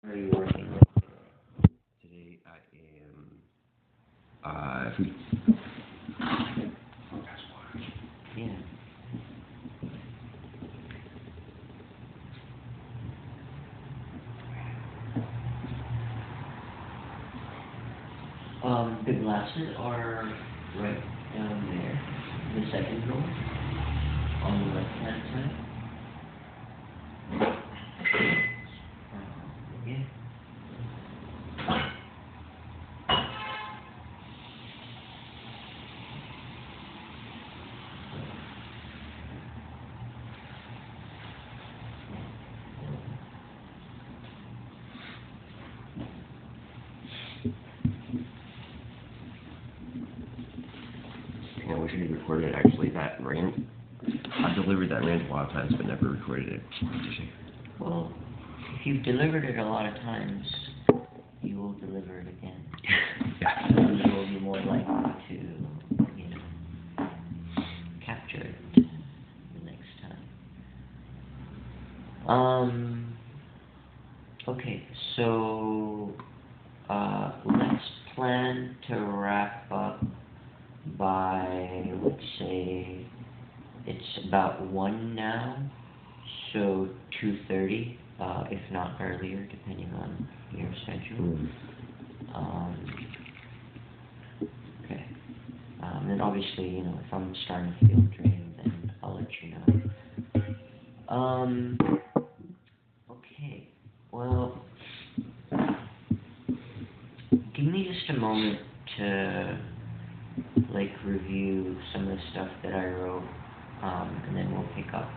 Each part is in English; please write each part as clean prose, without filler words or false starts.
Are you working with? Today I am Yeah. The glasses are right down there, the second door, on the left-hand side. Yeah. I wish I had recorded actually that rant. I've delivered that rant a lot of times but never recorded it. Well, if you've delivered it a lot of times, you will deliver it again. Yeah. And you will be more likely to, capture it the next time. Okay, so, let's plan to wrap up by, let's say, it's about 1 now, so 2:30, if not earlier, depending on your schedule. Okay. And obviously, if I'm starting to feel drained, then I'll let you know. Okay. Well, give me just a moment to, review some of the stuff that I wrote, and then we'll pick up,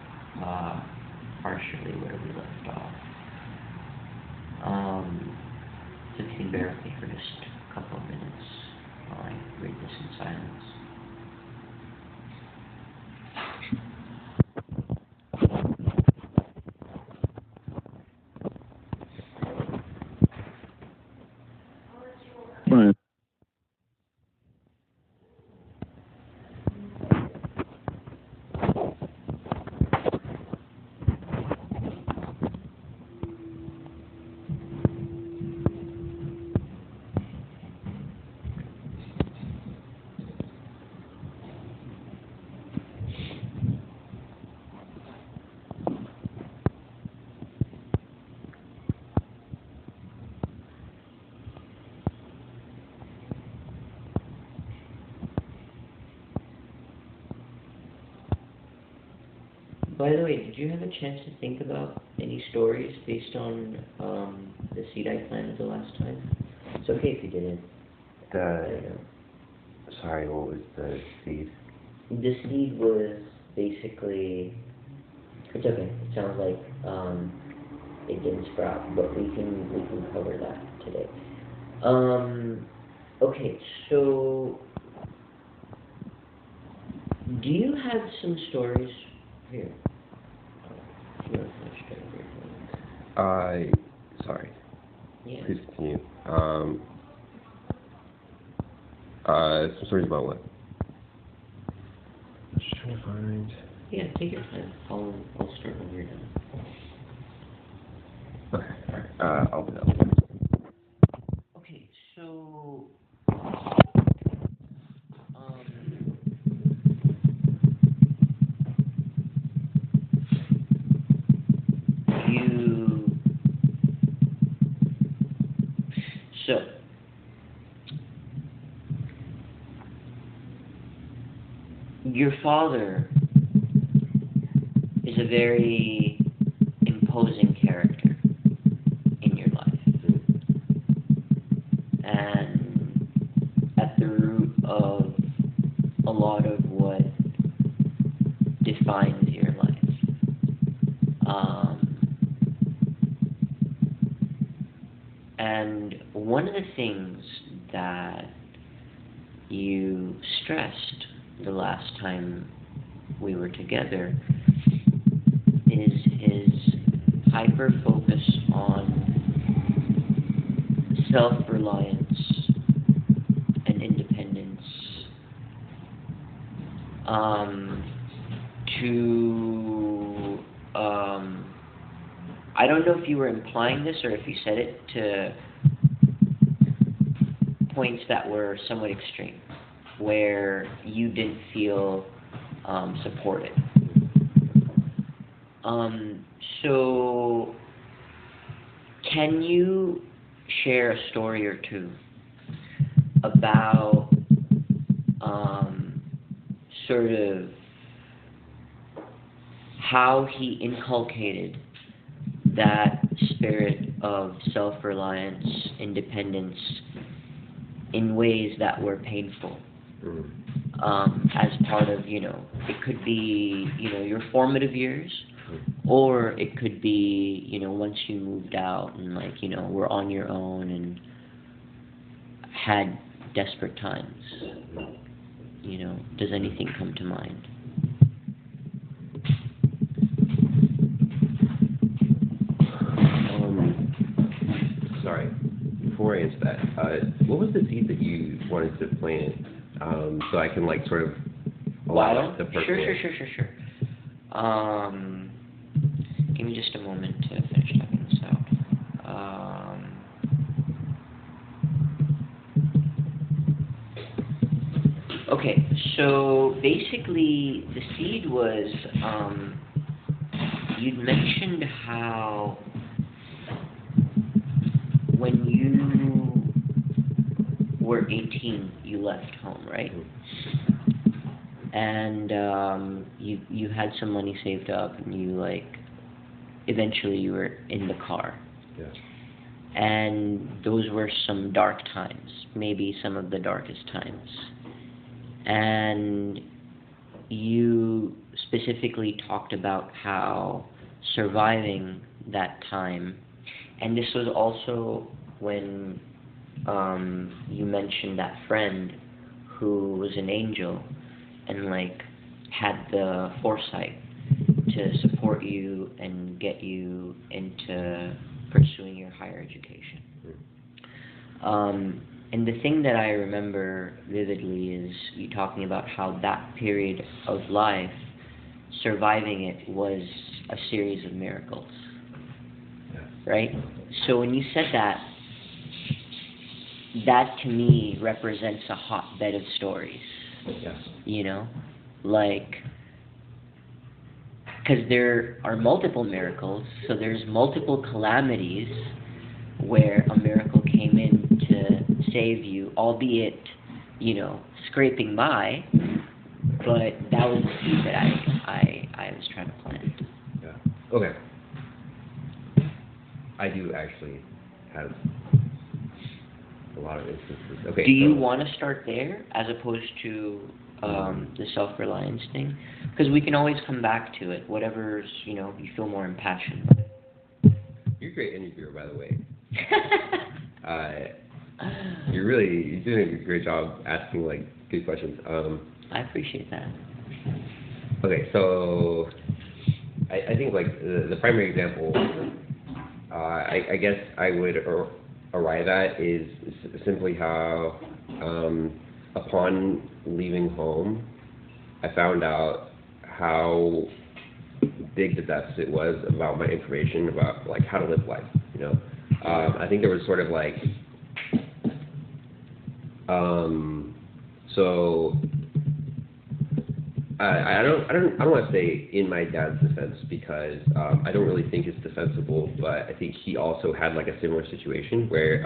partially where we left off. So if you can bear with me for just a couple of minutes while I read this in silence. Right. By the way, did you have a chance to think about any stories based on the seed I planted the last time? It's okay if you didn't. Sorry, what was the seed? The seed was basically. It's okay. It sounds like it didn't sprout, but we can cover that today. Okay, so do you have some stories here? If you want to finish everything. Sorry. Yeah. Please continue. Some stories about what? I'm just trying to find. Yeah, take your time. I'll start when you're done. Okay, alright. I'll do that. Okay, so you so your father is a very imposing character in your life, and at the root of a lot of what defines your life. And one of the things that you stressed the last time we were together is his hyper focus on self-reliance and independence, to I I don't know if you were implying this or if you said it to points that were somewhat extreme, where you didn't feel supported. So, can you share a story or two about sort of how he inculcated that spirit of self-reliance, independence, in ways that were painful, as part of, it could be, your formative years, or it could be, once you moved out and, were on your own and had desperate times. Does anything come to mind? Sorry. Before I answer that, what was the seed that you wanted to plant, so I can sort of allow it to percolate? Sure. Give me just a moment to finish typing this out. Okay, so basically the seed was, you'd mentioned how when you were 18, you left home, right? And you had some money saved up, and you eventually you were in the car. Yeah. And those were some dark times, maybe some of the darkest times. And you specifically talked about how surviving that time, and this was also when you mentioned that friend who was an angel and had the foresight to support you and get you into pursuing your higher education. And the thing that I remember vividly is you talking about how that period of life, surviving it, was a series of miracles. Yeah. Right? So when you said that, that to me represents a hotbed of stories. Yes. Because there are multiple miracles, so there's multiple calamities where a miracle came in to save you, albeit, scraping by, but that was the seed that I was trying to plant. Yeah. Okay. I do actually have a lot of instances. Okay. Do you want to start there as opposed to the self-reliance thing? Because we can always come back to it, whatever's, you feel more impassioned. You're a great interviewer, by the way. You're doing a great job asking good questions. I appreciate that. Okay, so I think the primary example, I guess I would arrive at is simply how upon leaving home, I found out how big the deficit was about my information about how to live life. I think there was sort of so I don't want to say in my dad's defense, because I don't really think it's defensible, but I think he also had a similar situation where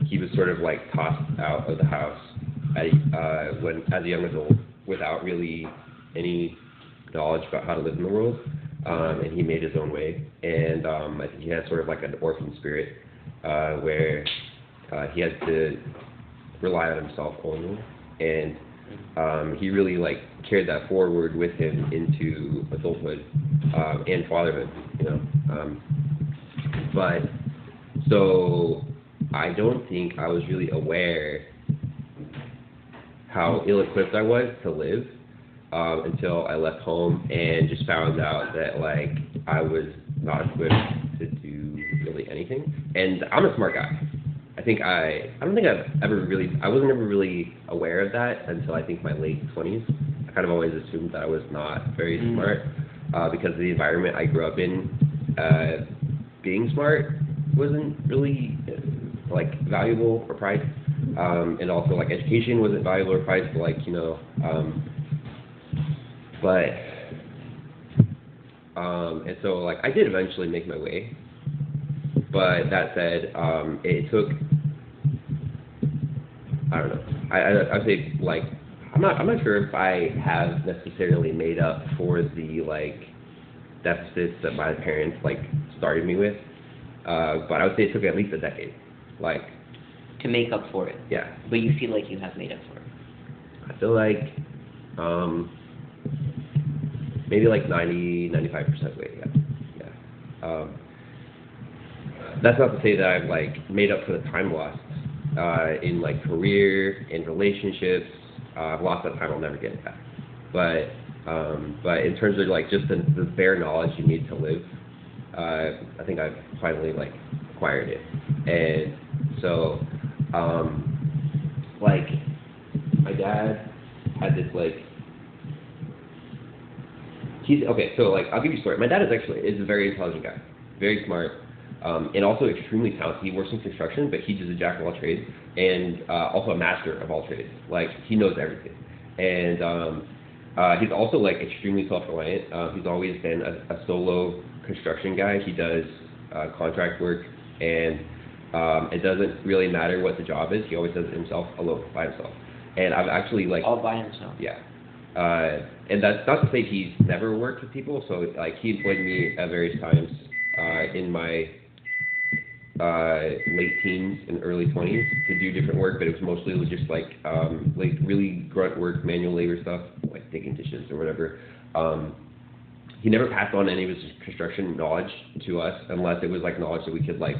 he was sort of tossed out of the house as a young adult without really any knowledge about how to live in the world, and he made his own way. And I think he had sort of an orphan spirit where he had to rely on himself only, and he really carried that forward with him into adulthood and fatherhood, but so I don't think I was really aware how ill-equipped I was to live until I left home and just found out that I was not equipped to do really anything. And I'm a smart guy. I don't think I wasn't ever really aware of that until I think my late 20s. I kind of always assumed that I was not very smart because of the environment I grew up in. being smart wasn't really like valuable or prized, and also like education wasn't valuable or prized, like but and so like I did eventually make my way, but that said, it took, I don't know, I'd say like I'm not sure if I have necessarily made up for the like deficits that my parents like started me with, but I would say it took at least a decade, like to make up for it. yeah. But you feel like you have made up for it. I feel like maybe like 95% weight, yeah. That's not to say that I've like made up for the time lost in like career and relationships. I've lost that time, I'll never get it back. But in terms of like just the bare knowledge you need to live, I think I've finally like acquired it. And so like my dad had this like, so like I'll give you a story. My dad is a very intelligent guy, very smart, and also extremely talented. He works in construction, but he's just a jack of all trades and also a master of all trades. Like he knows everything, and he's also like extremely self-reliant. He's always been a solo construction guy. He does contract work, and it doesn't really matter what the job is. He always does it himself, alone, by himself. And I've actually like all by himself. Yeah. And that's not to say he's never worked with people. So like he employed me at various times in my late teens and early 20s to do different work, but it was mostly just like really grunt work, manual labor stuff, like digging dishes or whatever. He never passed on any of his construction knowledge to us unless it was like knowledge that we could like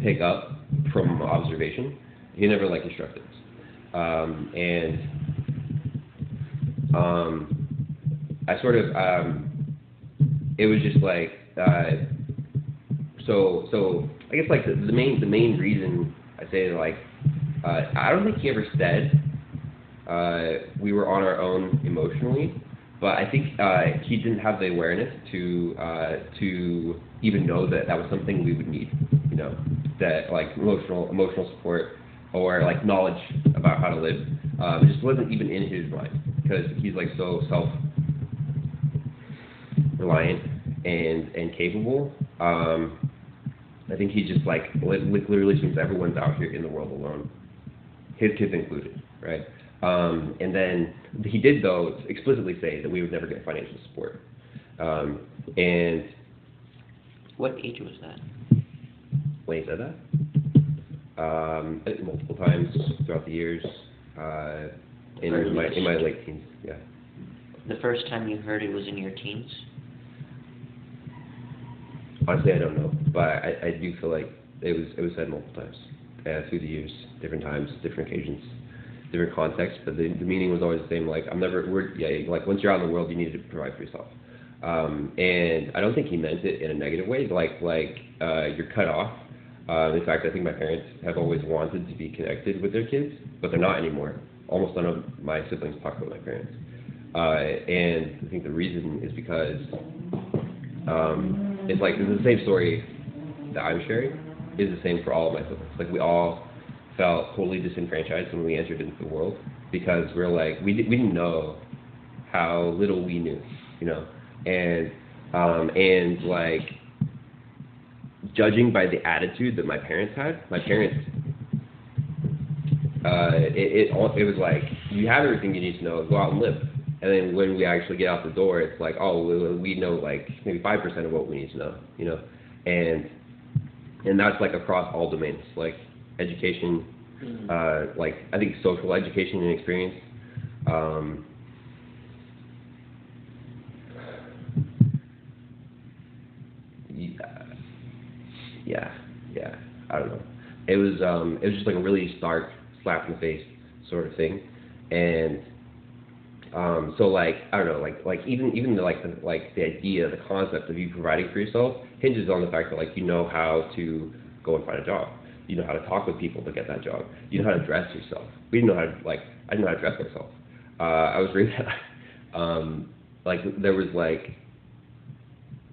pick up from observation. He never like instructed us. I sort of, it was just like, so I guess like the main reason I say like, I don't think he ever said, we were on our own emotionally, but I think, he didn't have the awareness to even know that was something we would need, that like emotional support or like knowledge about how to live. It just wasn't even in his mind because he's like so self-reliant and capable. I think he just like literally seems everyone's out here in the world alone, his kids included, right? And then he did though explicitly say that we would never get financial support. And what age was that? When he said that? Multiple times throughout the years, in my late teens, yeah. The first time you heard it was in your teens? Honestly, I don't know, but I do feel like it was said multiple times through the years, different times, different occasions, different contexts, but the meaning was always the same. Like like once you're out in the world, you need to provide for yourself. And I don't think he meant it in a negative way, like you're cut off. In fact, I think my parents have always wanted to be connected with their kids, but they're not anymore. Almost none of my siblings talk about my parents. And I think the reason is because it's like the same story that I'm sharing is the same for all of my siblings. Like we all felt totally disenfranchised when we entered into the world because we're like, we didn't know how little we knew, and like, judging by the attitude that my parents had, it was like, you have everything you need to know, go out and live. And then when we actually get out the door, it's like, oh, we know like maybe 5% of what we need to know, and that's like across all domains, like education, like I think social education and experience, yeah, I don't know. It was just like a really stark slap in the face sort of thing, and so like I don't know, like even the idea, the concept of you providing for yourself hinges on the fact that like you know how to go and find a job, you know how to talk with people to get that job, you know how to dress yourself. We didn't know how to I didn't know how to dress myself. I was raised like there was like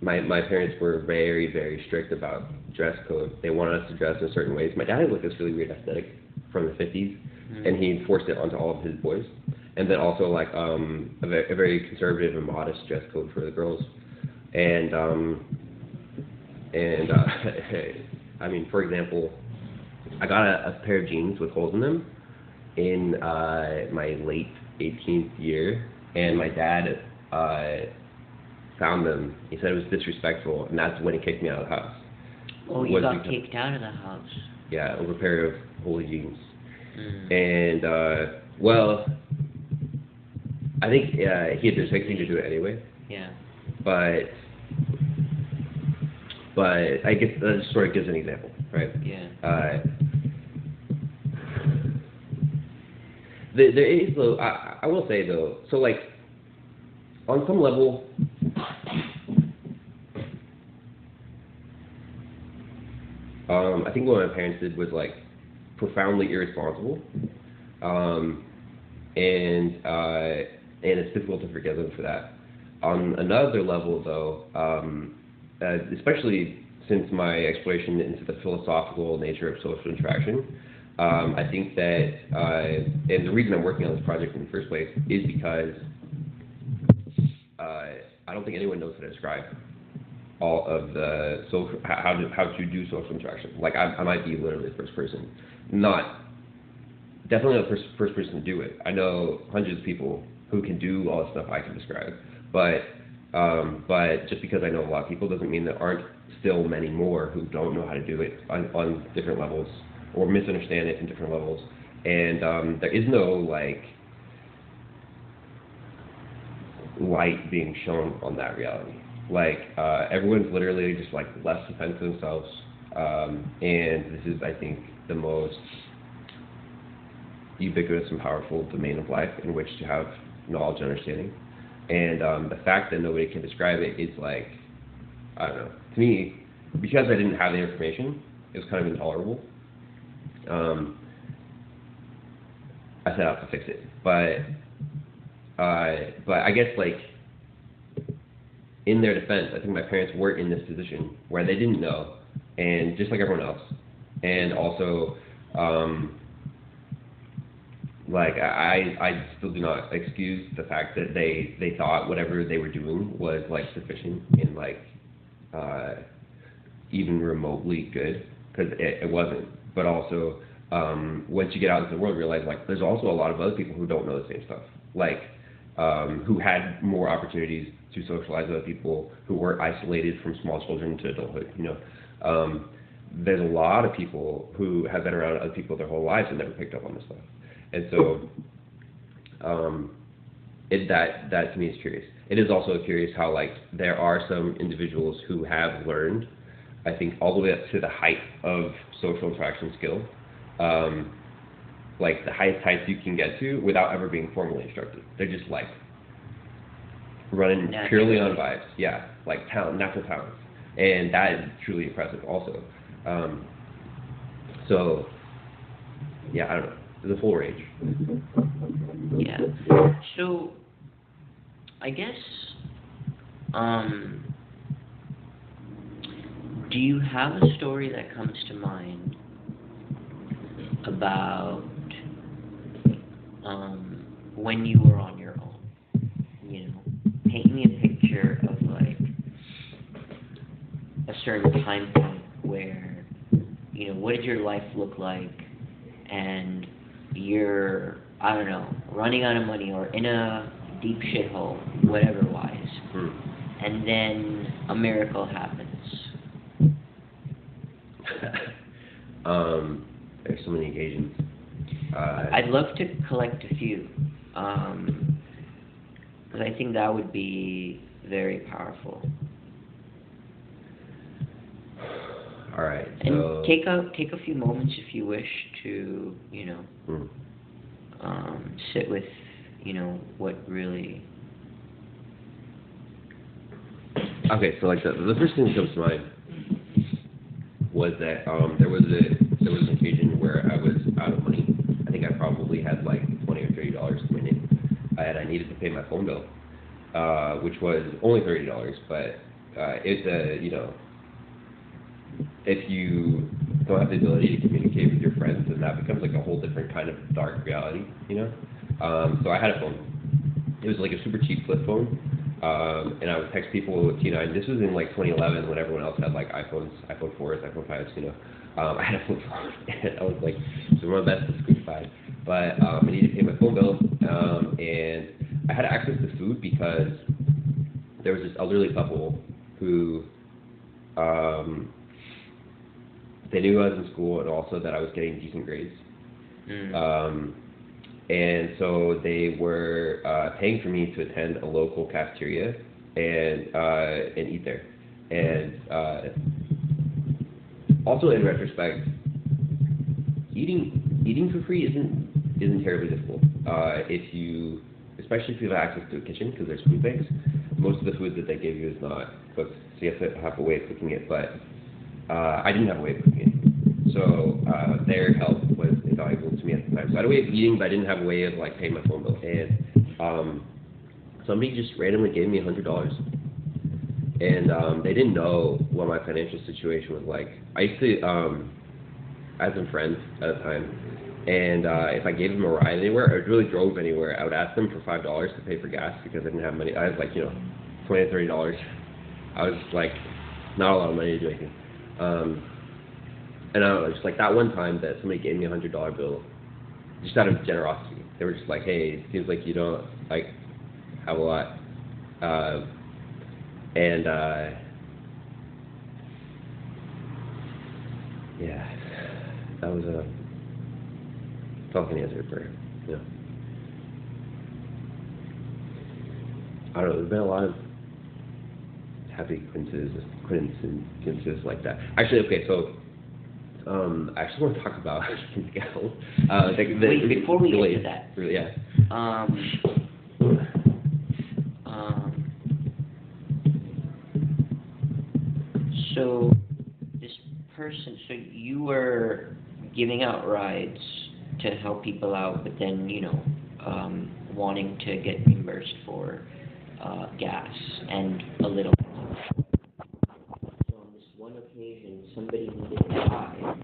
my parents were very, very strict about dress code. They wanted us to dress in certain ways. My dad had like this really weird aesthetic from the 50s, and he enforced it onto all of his boys. And then also like a very conservative and modest dress code for the girls. And I mean, for example, I got a pair of jeans with holes in them in my late 18th year, and my dad found them. He said it was disrespectful, and that's when he kicked me out of the house. Oh, you got kicked out of the house? Yeah, over a pair of holy jeans. And, well, I think he had the thing to do it anyway. Yeah. But I guess that just sort of gives an example, right? Yeah. There is, though, I will say, though, so, like, on some level, I think what my parents did was, like, profoundly irresponsible, and it's difficult to forgive them for that. On another level, though, especially since my exploration into the philosophical nature of social interaction, I think that, and the reason I'm working on this project in the first place is because I don't think anyone knows how to describe all of the social, how to do social interaction. Like, I might be literally the first person. Definitely not the first person to do it. I know hundreds of people who can do all the stuff I can describe, but just because I know a lot of people doesn't mean there aren't still many more who don't know how to do it on different levels, or misunderstand it in different levels. And there is no, like, light being shown on that reality. Like, everyone's literally just, like, left to fend for themselves. And this is, I think, the most ubiquitous and powerful domain of life in which to have knowledge and understanding. And the fact that nobody can describe it is, like, I don't know. To me, because I didn't have the information, it was kind of intolerable. I set out to fix it. But I guess, like, in their defense, I think my parents were in this position where they didn't know, and just like everyone else. And also, like, I still do not excuse the fact that they thought whatever they were doing was, like, sufficient and, like, even remotely good, because it wasn't. But also, once you get out into the world, realize, like, there's also a lot of other people who don't know the same stuff, like, who had more opportunities to socialize with other people, who were isolated from small children to adulthood, you know. There's a lot of people who have been around other people their whole lives and never picked up on this stuff. And so, that to me is curious. It is also curious how, like, there are some individuals who have learned, I think, all the way up to the height of social interaction skill, like the highest heights you can get to without ever being formally instructed. They're just, like, running purely on vibes. Yeah, like natural talents. And that is truly impressive also. So, yeah, I don't know. There's a full range. Yeah. So, I guess, do you have a story that comes to mind about when you were on your own? You know, paint me a picture of, like, a certain time point where, you know, what did your life look like, and you're, I don't know, running out of money or in a deep shithole, whatever wise, and then a miracle happens. There's so many occasions. I'd love to collect a few, because I think that would be very powerful. All right. And take a few moments if you wish to, you know, sit with, you know, what really. Okay, so, like, the first thing that comes to mind was that there was an occasion where I was out of money. I think I probably had like $20 or $30 to my name, and I needed to pay my phone bill, which was only $30, but if you don't have the ability to communicate with your friends, then that becomes like a whole different kind of dark reality, So I had a phone. It was like a super cheap flip phone, and I would text people with T9. This was in like 2011 when everyone else had like iPhones, iPhone 4s, iPhone 5s, I had a flip phone, and I was like, so my best to squeeze by. But I needed to pay my phone bill, and I had access to food because there was this elderly couple who, they knew I was in school and also that I was getting decent grades. And so they were paying for me to attend a local cafeteria and eat there. And also in retrospect, eating for free isn't terribly difficult. Especially if you have access to a kitchen, because there's food banks. Most of the food that they give you is not cooked, so you have to have a way of cooking it. But I didn't have a way of cooking it, so their help was invaluable to me at the time. So I had a way of eating, but I didn't have a way of like paying my phone bill. And somebody just randomly gave me $100, and they didn't know what my financial situation was like. I used to, I had some friends at the time, and if I gave them a ride anywhere, or really drove anywhere, I would ask them for $5 to pay for gas because I didn't have money. I had like $20 to $30. I was like not a lot of money to do anything. And I don't know, just like that one time that somebody gave me $100 bill, just out of generosity. They were just like, hey, it seems like you don't like have a lot, and yeah, that was a talking answer for I don't know. There's been a lot of happy coincidences like that. Actually, okay, so. I actually want to talk about Wait, before we get to that. Really, yeah. So this person, so you were giving out rides to help people out, but then wanting to get reimbursed for gas and a little. So on this one occasion, somebody needed a ride,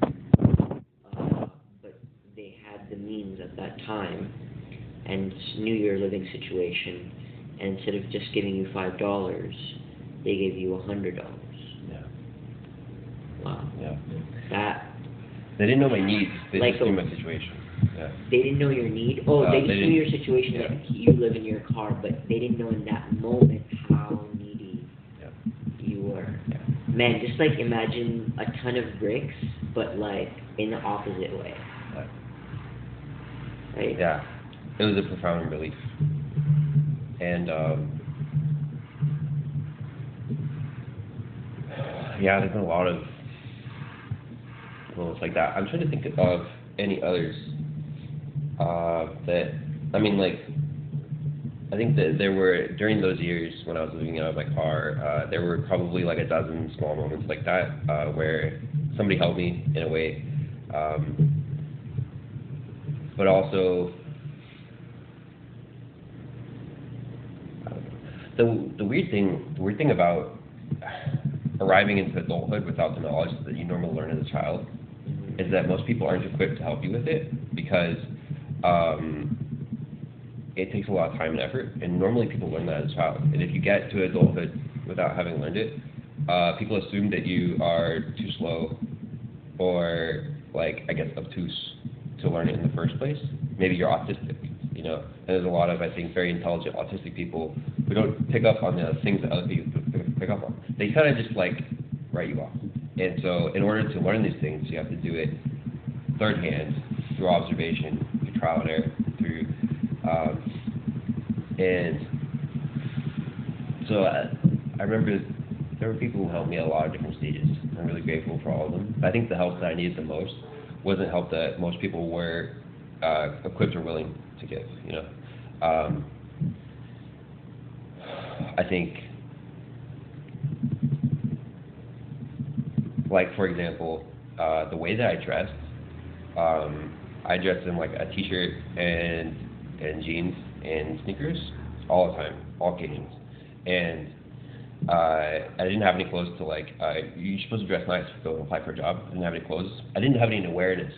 but they had the means at that time, and knew your living situation, and instead of just giving you $5, they gave you $100. Yeah. Wow. Yeah. That. They didn't know my needs. They Like just knew my situation. Yeah. They didn't know your need. Oh, they just knew your situation. Yeah. Like you live in your car, but they didn't know in that moment how needy you were. Yeah. Man, just like imagine a ton of bricks, but like in the opposite way. Yeah. Right? Yeah. It was a profound relief. And yeah, there's been a lot of moments like that. I'm trying to think of any others that, I mean, like, I think that there were, during those years when I was living out of my car, there were probably like a dozen small moments like that where somebody helped me in a way. But also, the weird thing about arriving into adulthood without the knowledge that you normally learn as a child is that most people aren't equipped to help you with it because it takes a lot of time and effort, and normally people learn that as a child. And if you get to adulthood without having learned it, people assume that you are too slow or, like, I guess, obtuse to learn it in the first place. Maybe you're autistic, you know. And there's a lot of, I think, very intelligent autistic people who don't pick up on the things that other people pick up on. They kind of just, like, write you off. And so in order to learn these things, you have to do it third hand, through observation, through trial and error, through, and so I remember there were people who helped me at a lot of different stages. I'm really grateful for all of them. I think the help that I needed the most wasn't help that most people were equipped or willing to give, you know. I think, like, for example, the way that I dressed, I dressed in like a t-shirt and jeans and sneakers all the time, all occasions. And I didn't have any clothes to like. You're supposed to dress nice to go and apply for a job. I didn't have any clothes. I didn't have any awareness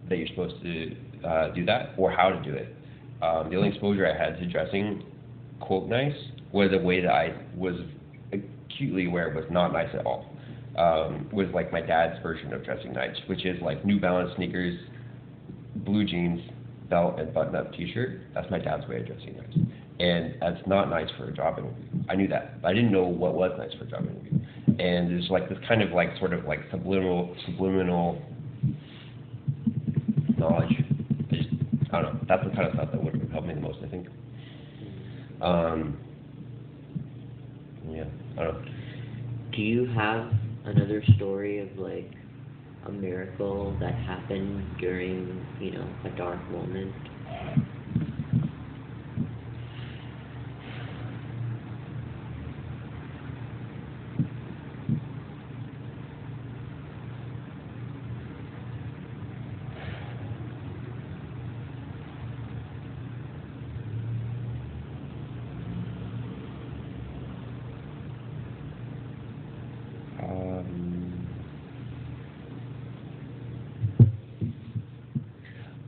that you're supposed to do that or how to do it. The only exposure I had to dressing, quote, nice, was a way that I was acutely aware was not nice at all. Was like my dad's version of dressing nice, which is like New Balance sneakers, blue jeans, belt, and button-up T-shirt. That's my dad's way of dressing nice. And that's not nice for a job interview. I knew that, but I didn't know what was nice for a job interview. And there's like this kind of like sort of like subliminal knowledge. I don't know. That's the kind of stuff that would have helped me the most, I think. Yeah, I don't know. Do you have another story of like a miracle that happened during, you know, a dark moment?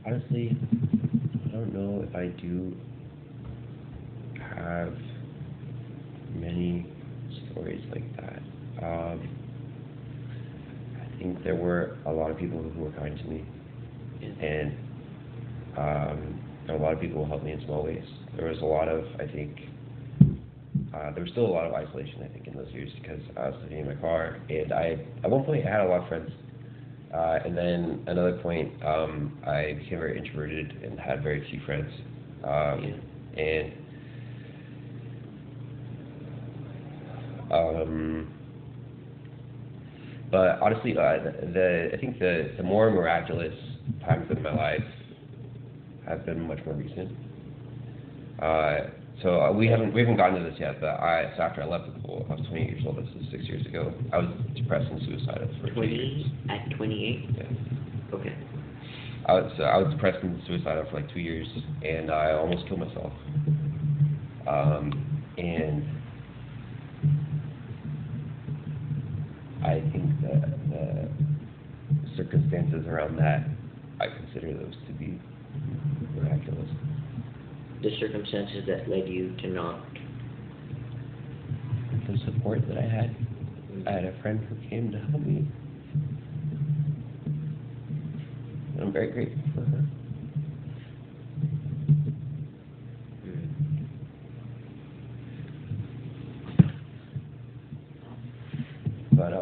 Honestly, I don't know if I do have many stories like that. I think there were a lot of people who were kind to me, and there were a lot of people who helped me in small ways. There was a lot of, I think, there was still a lot of isolation, I think, in those years because I was living in my car, and at one point I had a lot of friends. And then another point, I became very introverted and had very few friends. But honestly, I think the more miraculous times of my life have been much more recent. So we haven't gotten to this yet, but so after I left the pool, I was 28 years old. This was 6 years ago. I was depressed and suicidal for 2 years. At 28? Yeah. Okay. I was depressed and suicidal for like 2 years, and I almost killed myself. And I think that the circumstances around that, I consider those to be miraculous. The circumstances that led you to not. The support that I had a friend who came to help me. And I'm very grateful for her. But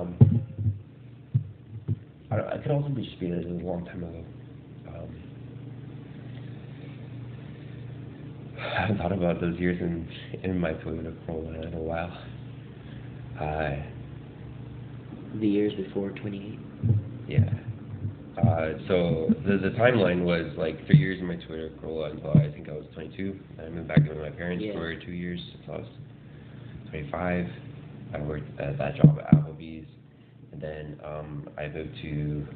I could also just be that it was a long time ago. I haven't thought about those years in my Toyota Corolla in a while. The years before 28? Yeah. So the timeline was like 3 years in my Toyota Corolla until I think I was 22. I moved back in with my parents for 2 years until I was 25. I worked at that job at Applebee's, and then I moved to.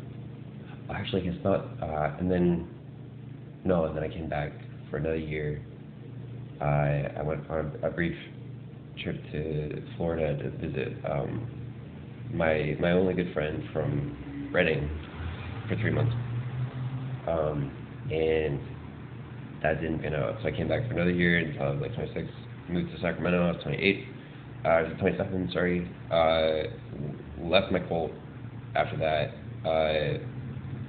Actually, I guess not. And then I came back for another year. I went on a brief trip to Florida to visit my only good friend from Reading for 3 months. And that didn't pan out. So I came back for another year until I was like 26. Moved to Sacramento. I was 28. I was 27. Sorry. Left my Colt. After that,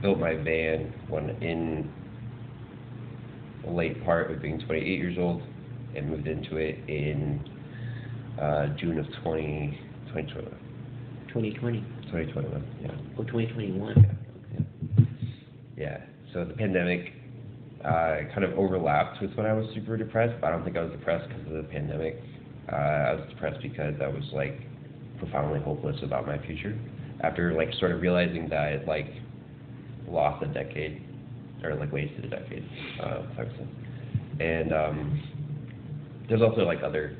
built my van when in the late part of being 28 years old, and moved into it in June of 2020. 2020. 2021. Yeah. Oh, 2021. Yeah. So the pandemic kind of overlapped with when I was super depressed, but I don't think I was depressed because of the pandemic. I was depressed because I was like profoundly hopeless about my future after like sort of realizing that I had like lost a decade or like wasted a decade, type of sense. And there's also like other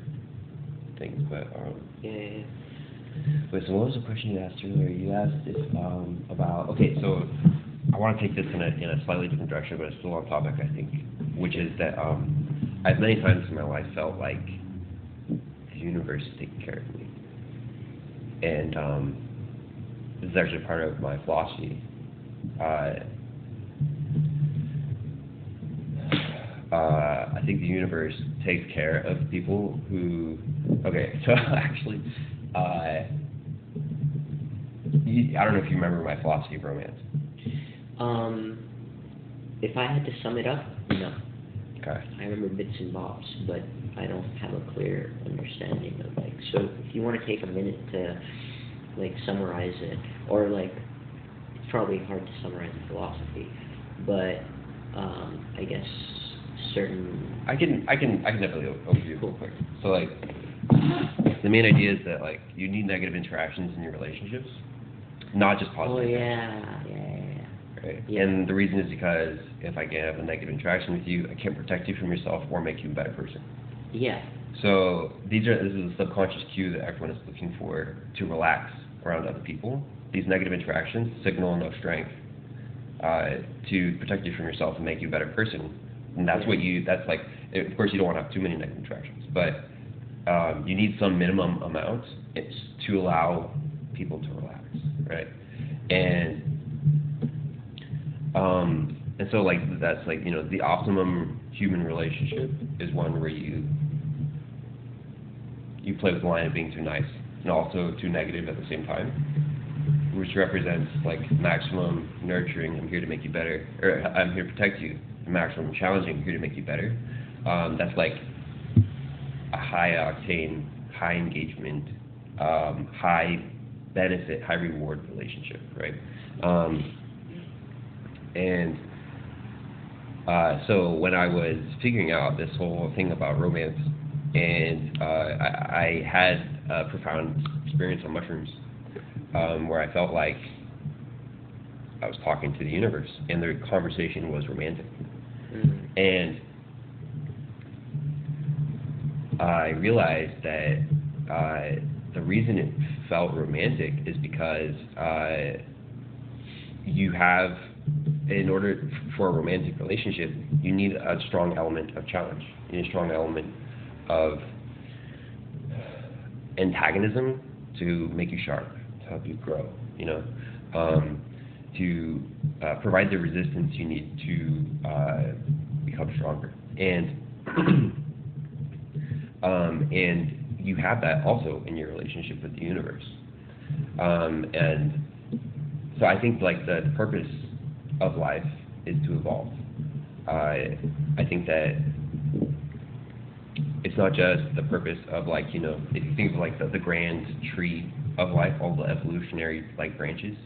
things, but yeah. Wait, so what was the question you asked earlier? You asked if about so I want to take this in a slightly different direction, but it's still on topic, I think, which is that I've many times in my life felt like the universe is taking care of me. and this is actually part of my philosophy. I think the universe takes care of people who. Okay, so actually, I don't know if you remember my philosophy of romance. If I had to sum it up, no. Okay. I remember bits and bobs, but I don't have a clear understanding of like. So if you want to take a minute to like summarize it, or like, it's probably hard to summarize a philosophy, but I guess certain. I can definitely overview real quick. So like, the main idea is that like you need negative interactions in your relationships, not just positive. Oh yeah. Right. Yeah. And the reason is because if I can have a negative interaction with you, I can't protect you from yourself or make you a better person. Yeah. So this is a subconscious cue that everyone is looking for to relax around other people. These negative interactions signal enough strength to protect you from yourself and make you a better person. And that's that's like, of course you don't want to have too many negative interactions, but you need some minimum amount to allow people to relax, right? And so like that's like, the optimum human relationship is one where you play with the line of being too nice and also too negative at the same time, which represents like maximum nurturing, I'm here to make you better, or I'm here to protect you, and maximum challenging, I'm here to make you better. That's like a high octane, high engagement, high benefit, high reward relationship, right? So when I was figuring out this whole thing about romance, and I had a profound experience on mushrooms, where I felt like I was talking to the universe, and the conversation was romantic. Mm-hmm. And I realized that the reason it felt romantic is because in order for a romantic relationship, you need a strong element of challenge. You need a strong element of antagonism to make you sharp, to help you grow, to provide the resistance you need to become stronger. And and you have that also in your relationship with the universe. And so I think like the purpose of life is to evolve. I think that it's not just the purpose of like, if you think of like the grand tree of life, all the evolutionary like branches,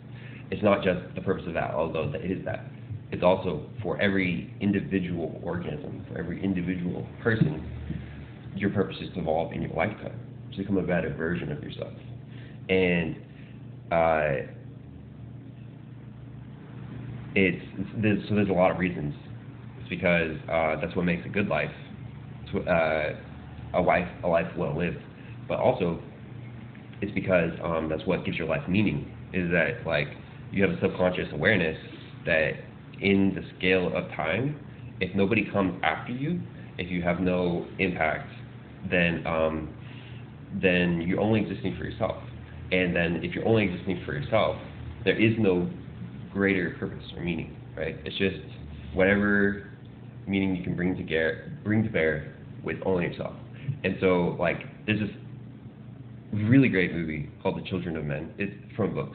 it's not just the purpose of that, although that is that. It's also for every individual organism, for every individual person, your purpose is to evolve in your lifetime, to become a better version of yourself. And there's a lot of reasons. It's because that's what makes a good life, a life well lived. But also, it's because that's what gives your life meaning. Is that like you have a subconscious awareness that in the scale of time, if nobody comes after you, if you have no impact, then you're only existing for yourself. And then if you're only existing for yourself, there is no greater purpose or meaning, right? It's just whatever meaning you can bring to bear with only yourself. And so, like, there's this really great movie called The Children of Men. It's from a book.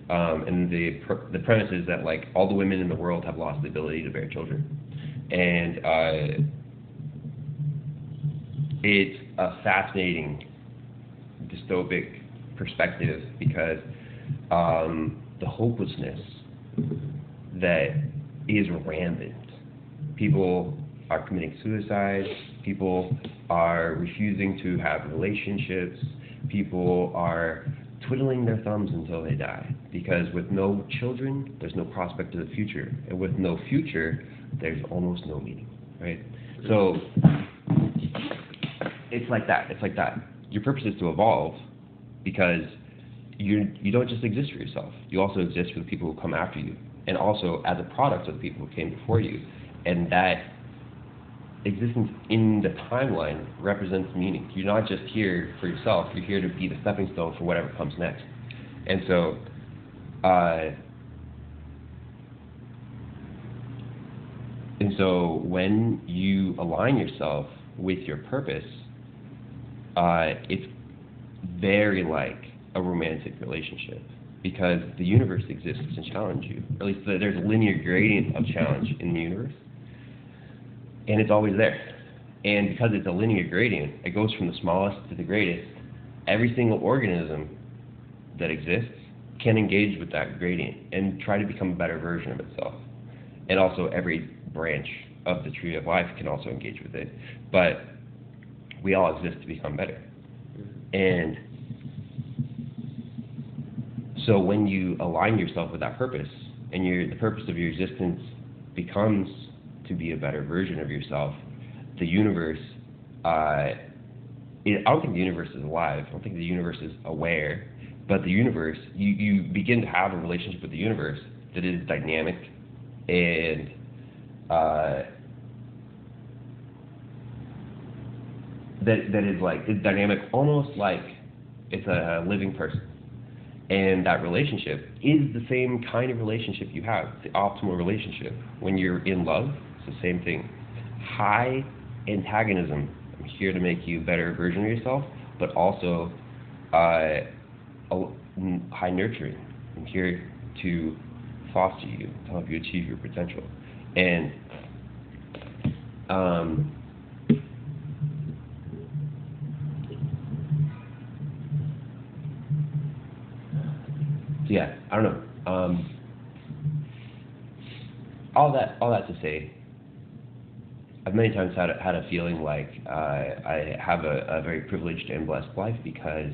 And the premise is that, like, all the women in the world have lost the ability to bear children. And it's a fascinating dystopic perspective because the hopelessness that is rampant. People are committing suicide. People are refusing to have relationships. People are twiddling their thumbs until they die. Because with no children, there's no prospect of the future. And with no future, there's almost no meaning, right? So it's like that. It's like that. Your purpose is to evolve because you don't just exist for yourself. You also exist for the people who come after you, and also as a product of the people who came before you. And that existence in the timeline represents meaning. You're not just here for yourself. You're here to be the stepping stone for whatever comes next. And so, when you align yourself with your purpose, it's very like a romantic relationship, because the universe exists to challenge you. Or at least there's a linear gradient of challenge in the universe, and it's always there. And because it's a linear gradient, it goes from the smallest to the greatest. Every single organism that exists can engage with that gradient and try to become a better version of itself. And also every branch of the tree of life can also engage with it. But we all exist to become better. And so when you align yourself with that purpose, and the purpose of your existence becomes to be a better version of yourself, the universe, I don't think the universe is alive. I don't think the universe is aware. But the universe, you begin to have a relationship with the universe that is dynamic and that is like, it's dynamic, almost like it's a living person. And that relationship is the same kind of relationship you have, the optimal relationship. When you're in love, it's the same thing. High antagonism, I'm here to make you a better version of yourself, but also high nurturing. I'm here to foster you, to help you achieve your potential. And yeah, I don't know. All that to say, I've many times had a feeling like I have a very privileged and blessed life because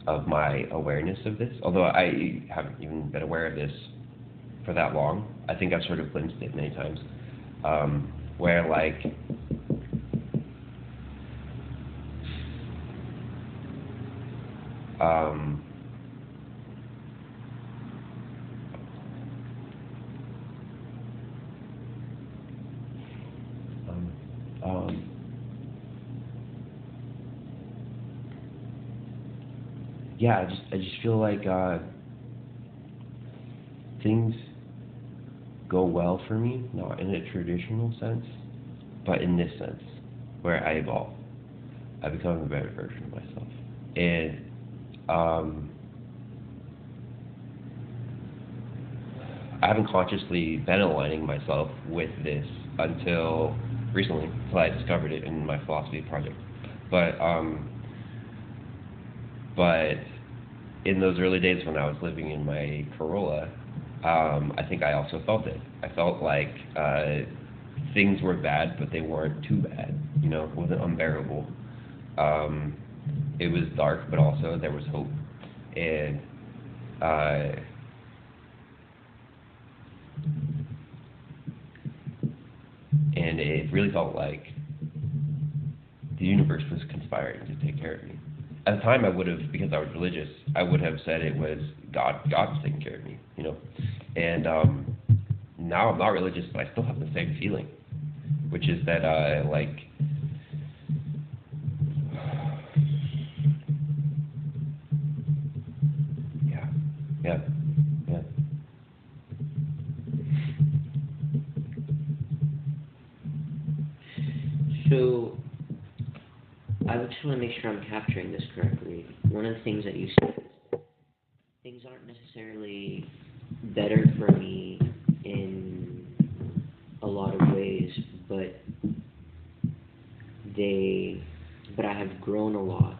of my awareness of this. Although I haven't even been aware of this for that long, I think I've sort of glimpsed it many times, where like yeah, I just feel like things go well for me, not in a traditional sense, but in this sense, where I evolve. I become a better version of myself. And I haven't consciously been aligning myself with this until recently, until I discovered it in my philosophy project. But in those early days when I was living in my Corolla, I think I also felt it. I felt like things were bad, but they weren't too bad. You know, it wasn't unbearable. It was dark, but also there was hope. And it really felt like the universe was conspiring to take care of me. At the time, I would have, because I was religious, I would have said it was God was taking care of me, you know. And now I'm not religious, but I still have the same feeling, which is that yeah. So, I just want to make sure I'm capturing this correctly. One of the things that you said is things aren't necessarily better for me in a lot of ways, but I have grown a lot,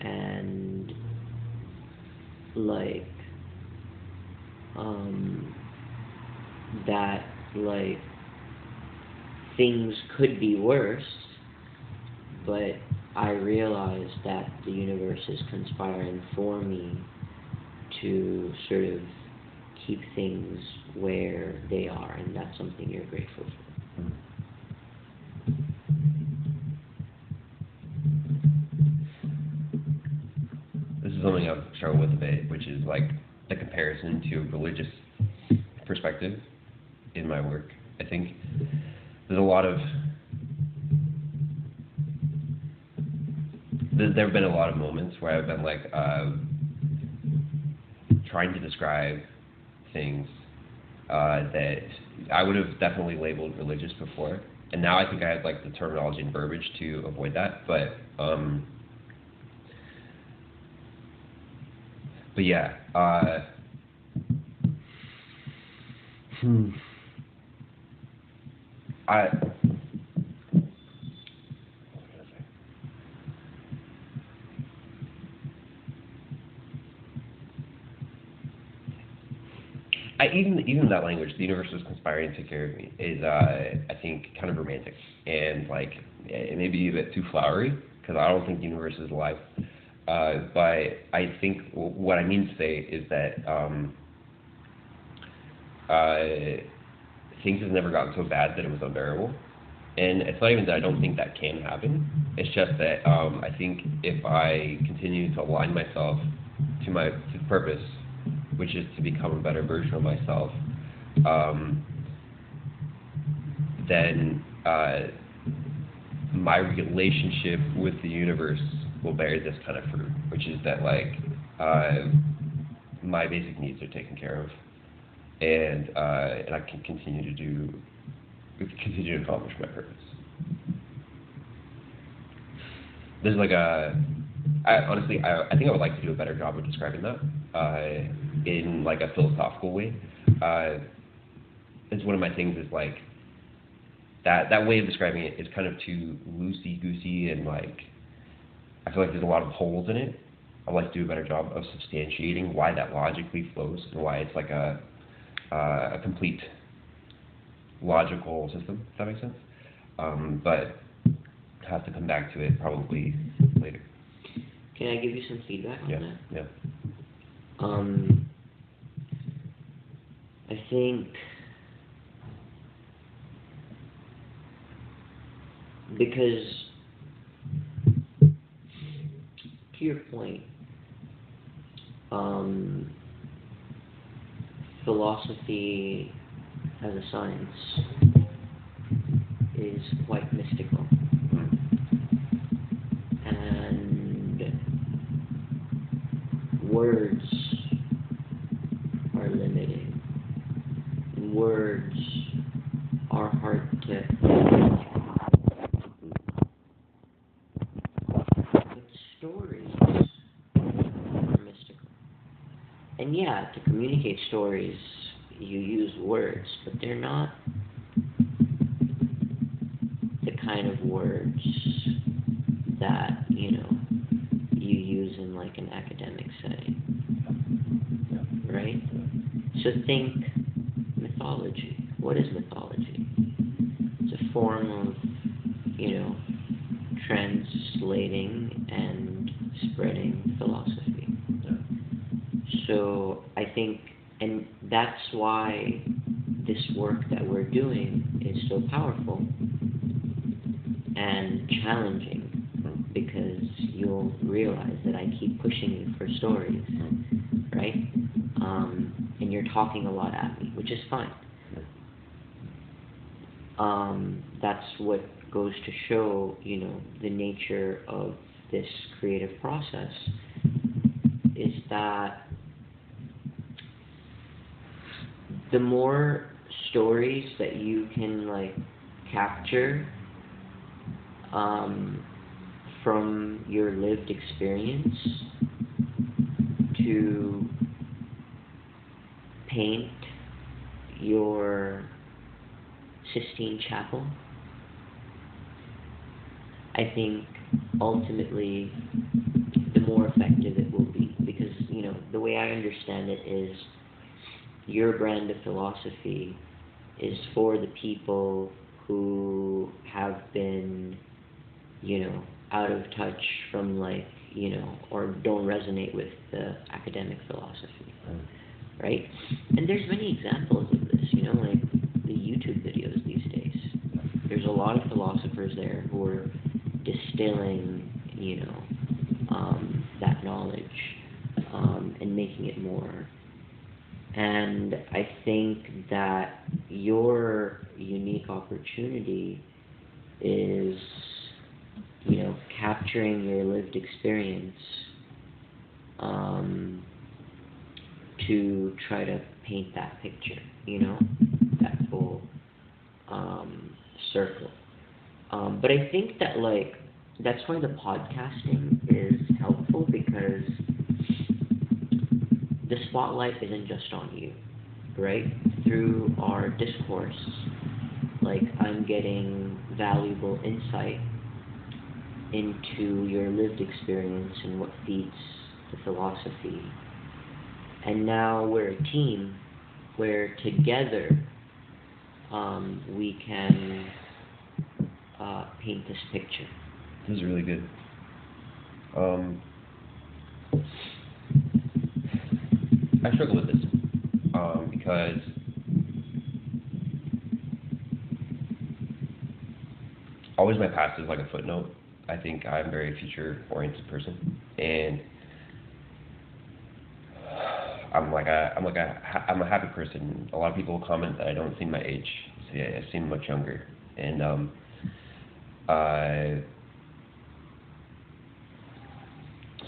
and like that like things could be worse, but I realize that the universe is conspiring for me to sort of keep things where they are, and that's something you're grateful for. This is something I've struggled with a bit, which is like the comparison to a religious perspective in my work. I think there's a lot of there have been a lot of moments where I've been like trying to describe things that I would have definitely labeled religious before, and now I think I have like the terminology and verbiage to avoid that. But yeah. Even that language, the universe is conspiring to take care of me, is I think kind of romantic and like it may be a bit too flowery because I don't think the universe is alive. But I think what I mean to say is that things have never gotten so bad that it was unbearable. And it's not even that I don't think that can happen. It's just that I think if I continue to align myself to the purpose, which is to become a better version of myself, then my relationship with the universe will bear this kind of fruit, which is that like my basic needs are taken care of, and I can continue to accomplish my purpose. There's like honestly, I think I would like to do a better job of describing that in like a philosophical way. It's one of my things is like that way of describing it is kind of too loosey-goosey and like I feel like there's a lot of holes in it. I'd like to do a better job of substantiating why that logically flows and why it's like a complete logical system, if that makes sense. But have to come back to it probably later. Can I give you some feedback on that? Yeah. I think because to your point, philosophy as a science is quite mystical. And words are limiting. Words are hard to... But stories are mystical. And yeah, to communicate stories, you use words, but they're not the kind of words that, you use in like an academic setting, right? So think mythology. What is mythology? It's a form of, translating and spreading philosophy. So I think, and that's why this work that we're doing is so powerful and challenging, because you'll realize that I keep pushing you for stories, right? And you're talking a lot at me, which is fine. That's what goes to show, the nature of this creative process, is that the more stories that you can, capture from your lived experience to paint your Sistine Chapel, I think ultimately the more effective it will be. Because, the way I understand it is your brand of philosophy is for the people who have been, out of touch from, or don't resonate with the academic philosophy, right? And there's many examples of this, like the YouTube videos these days. There's a lot of philosophers there who are distilling, that knowledge and making it more. And I think that your unique opportunity is, capturing capturing your lived experience to try to paint that picture, that full circle. But I think that, like, that's why the podcasting is helpful, because the spotlight isn't just on you, right? Through our discourse, like, I'm getting valuable insight into your lived experience and what feeds the philosophy. And now we're a team where together we can paint this picture. This is really good. I struggle with this because always my past is like a footnote. I think I'm a very future-oriented person, and I'm a happy person. A lot of people comment that I don't seem my age. See, I seem much younger, and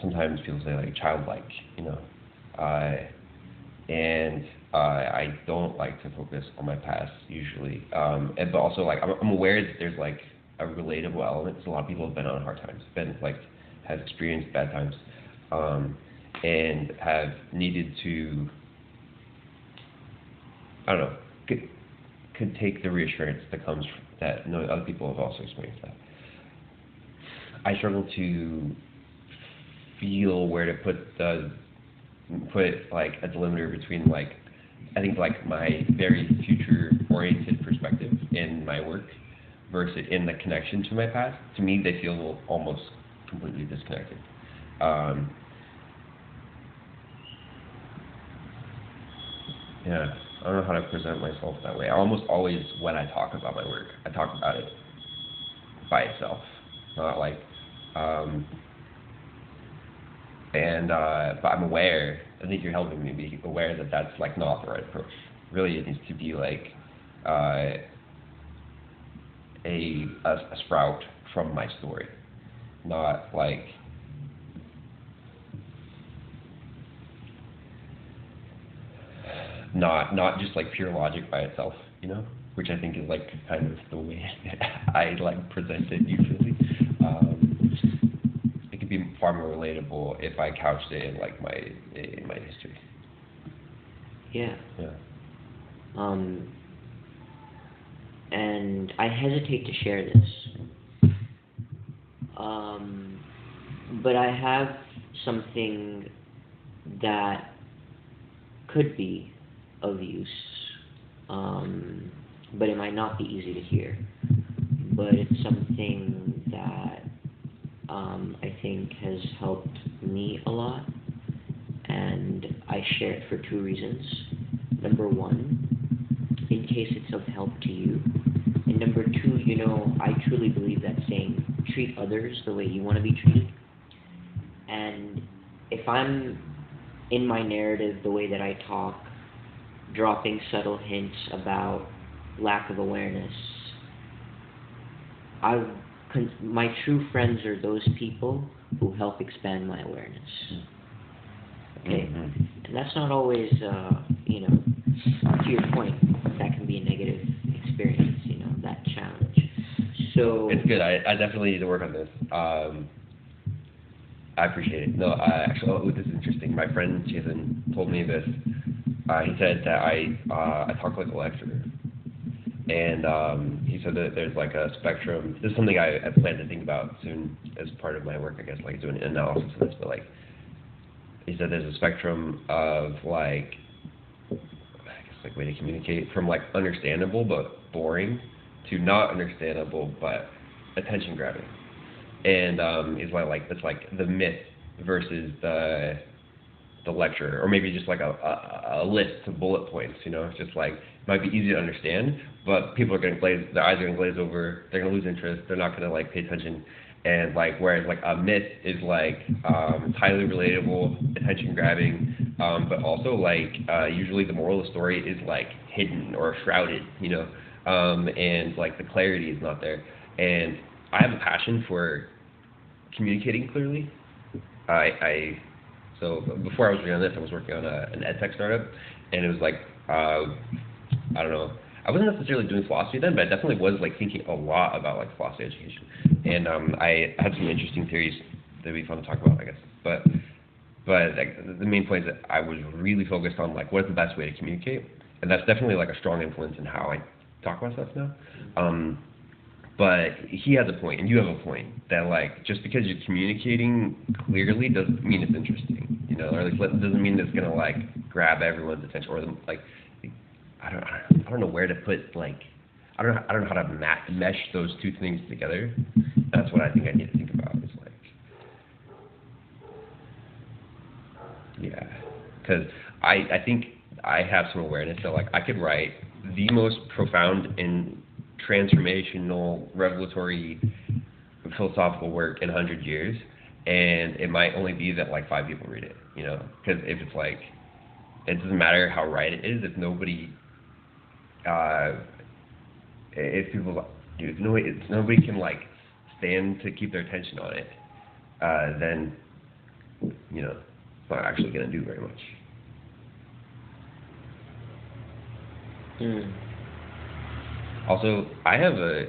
sometimes people say like childlike, and I don't like to focus on my past usually, but also like I'm aware that there's like a relatable element. So a lot of people have been on hard times, have experienced bad times, and have needed to, I don't know, could take the reassurance that comes from that knowing other people have also experienced that. I struggle to feel where to put like a delimiter between like, I think like my very future oriented perspective in my work versus in the connection to my past. To me, they feel almost completely disconnected. Yeah, I don't know how to present myself that way. Almost always when I talk about my work, I talk about it by itself, not like, but I'm aware, I think you're helping me be aware that that's like not the right approach. Really, it needs to be like a sprout from my story, not like not just like pure logic by itself, which I think is like kind of the way I like present it usually. It could be far more relatable if I couched it in like my history. Yeah. Yeah. And I hesitate to share this, but I have something that could be of use, but it might not be easy to hear. But it's something that I think has helped me a lot, and I share it for two reasons. Number one, in case it's of help to you, and number two, I truly believe that saying, treat others the way you want to be treated. And if I'm in my narrative, the way that I talk, dropping subtle hints about lack of awareness, my true friends are those people who help expand my awareness. Okay? Mm-hmm. And that's not always, to your point, that can be a negative experience, that challenge. So it's good. I definitely need to work on this. I appreciate it. No, actually, this is interesting. My friend Jason told me this. He said that I talk like a lecturer, and he said that there's like a spectrum. This is something I plan to think about soon as part of my work, I guess, like doing an analysis of this. But like, he said there's a spectrum of like, I guess like way to communicate from like understandable but boring to not understandable but attention grabbing. And is why like it's like the myth versus the lecture, or maybe just like a list of bullet points. It's just like it might be easy to understand, but people are gonna their eyes are gonna glaze over, they're gonna lose interest, they're not gonna like pay attention. And like whereas like a myth is like it's highly relatable, attention grabbing, but also like usually the moral of the story is like hidden or shrouded, and like the clarity is not there. And I have a passion for communicating clearly. So before I was working on this, I was working on an ed tech startup, and it was like, I don't know, I wasn't necessarily doing philosophy then, but I definitely was like thinking a lot about like philosophy education, and I had some interesting theories that would be fun to talk about, I guess. But like, the main point is that I was really focused on like what's the best way to communicate, and that's definitely like a strong influence in how I talk about stuff now. But he has a point, and you have a point, that like just because you're communicating clearly doesn't mean it's interesting, you know, or like doesn't mean it's gonna like grab everyone's attention, or like I don't know where to put like I don't know how to mesh those two things together. That's what I think I need to think about. Is like yeah, because I think I have some awareness that like I could write the most profound and transformational, revelatory, philosophical work in 100 years, and it might only be that like 5 people read it, you know? Because if it's like, it doesn't matter how right it is, if nobody, if people, dude, if nobody can like stand to keep their attention on it, then, you know, it's not actually going to do very much. Also, I have a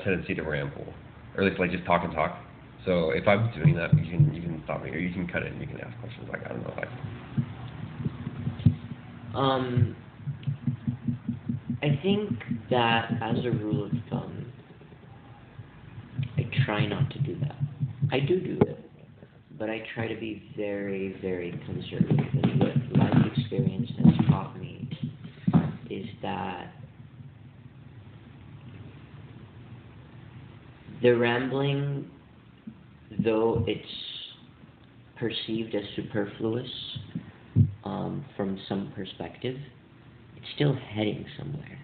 tendency to ramble, or at least like just talk and talk. So if I'm doing that, you can stop me, or you can cut it and you can ask questions. Like I don't know, like. I think that as a rule of thumb, I try not to do that. I do it, but I try to be very, very conservative. And what life experience has taught me is that the rambling, though it's perceived as superfluous from some perspective, it's still heading somewhere,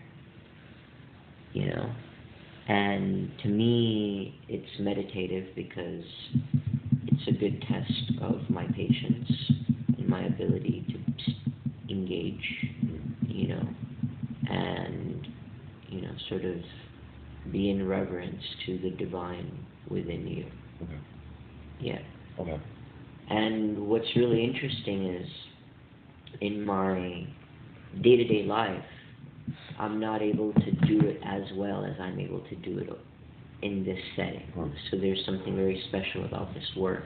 you know? And to me, it's meditative because it's a good test of my patience and my ability to engage, you know, and, you know, sort of be in reverence to the divine within you. Okay. Yeah. Okay. And what's really interesting is in my day-to-day life, I'm not able to do it as well as I'm able to do it in this setting. So there's something very special about this work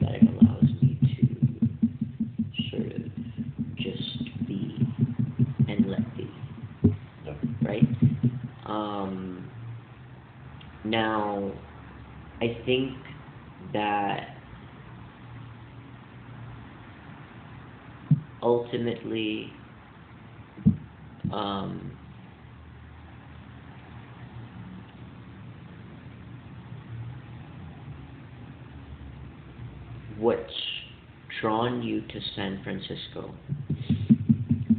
that it allows me to sort of just be and let be. Yeah. Right? Now, I think that ultimately, what's drawn you to San Francisco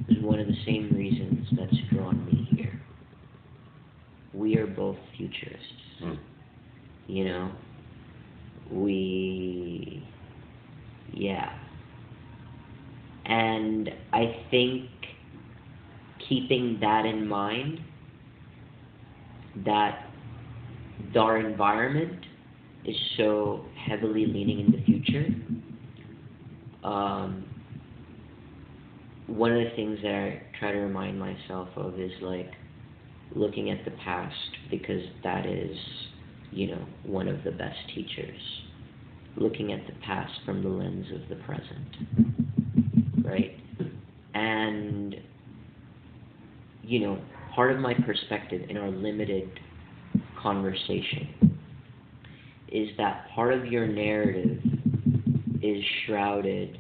is one of the same reasons that's drawn me here. We are both futurists. You know? Yeah. And I think keeping that in mind, that our environment is so heavily leaning in the future, one of the things that I try to remind myself of is like looking at the past, because that is, you know, one of the best teachers. Looking at the past from the lens of the present, right? And, you know, part of my perspective in our limited conversation is that part of your narrative is shrouded,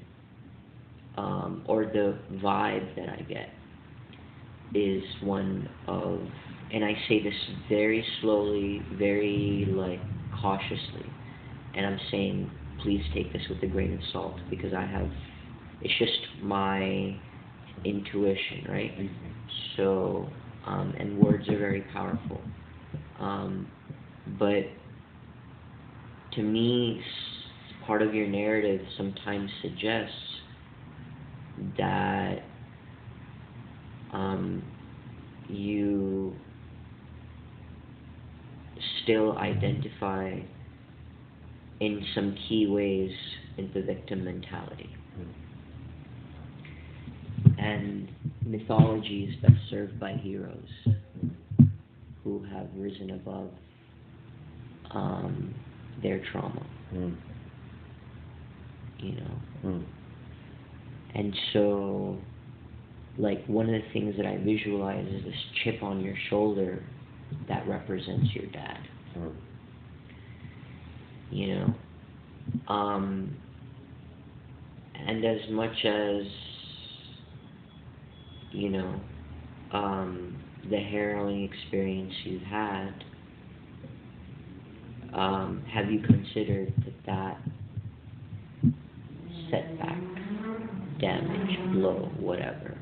or the vibe that I get is one of, and I say this very slowly, very like cautiously, and I'm saying please take this with a grain of salt, because it's just my intuition, right? So, and words are very powerful. But to me, part of your narrative sometimes suggests that you still identify in some key ways in the victim mentality. And mythology is best served by heroes who have risen above their trauma. You know? And so, like, one of the things that I visualize is this chip on your shoulder that represents your dad. You know? And as much as, you know, the harrowing experience you've had, have you considered that setback, damage, blow, whatever,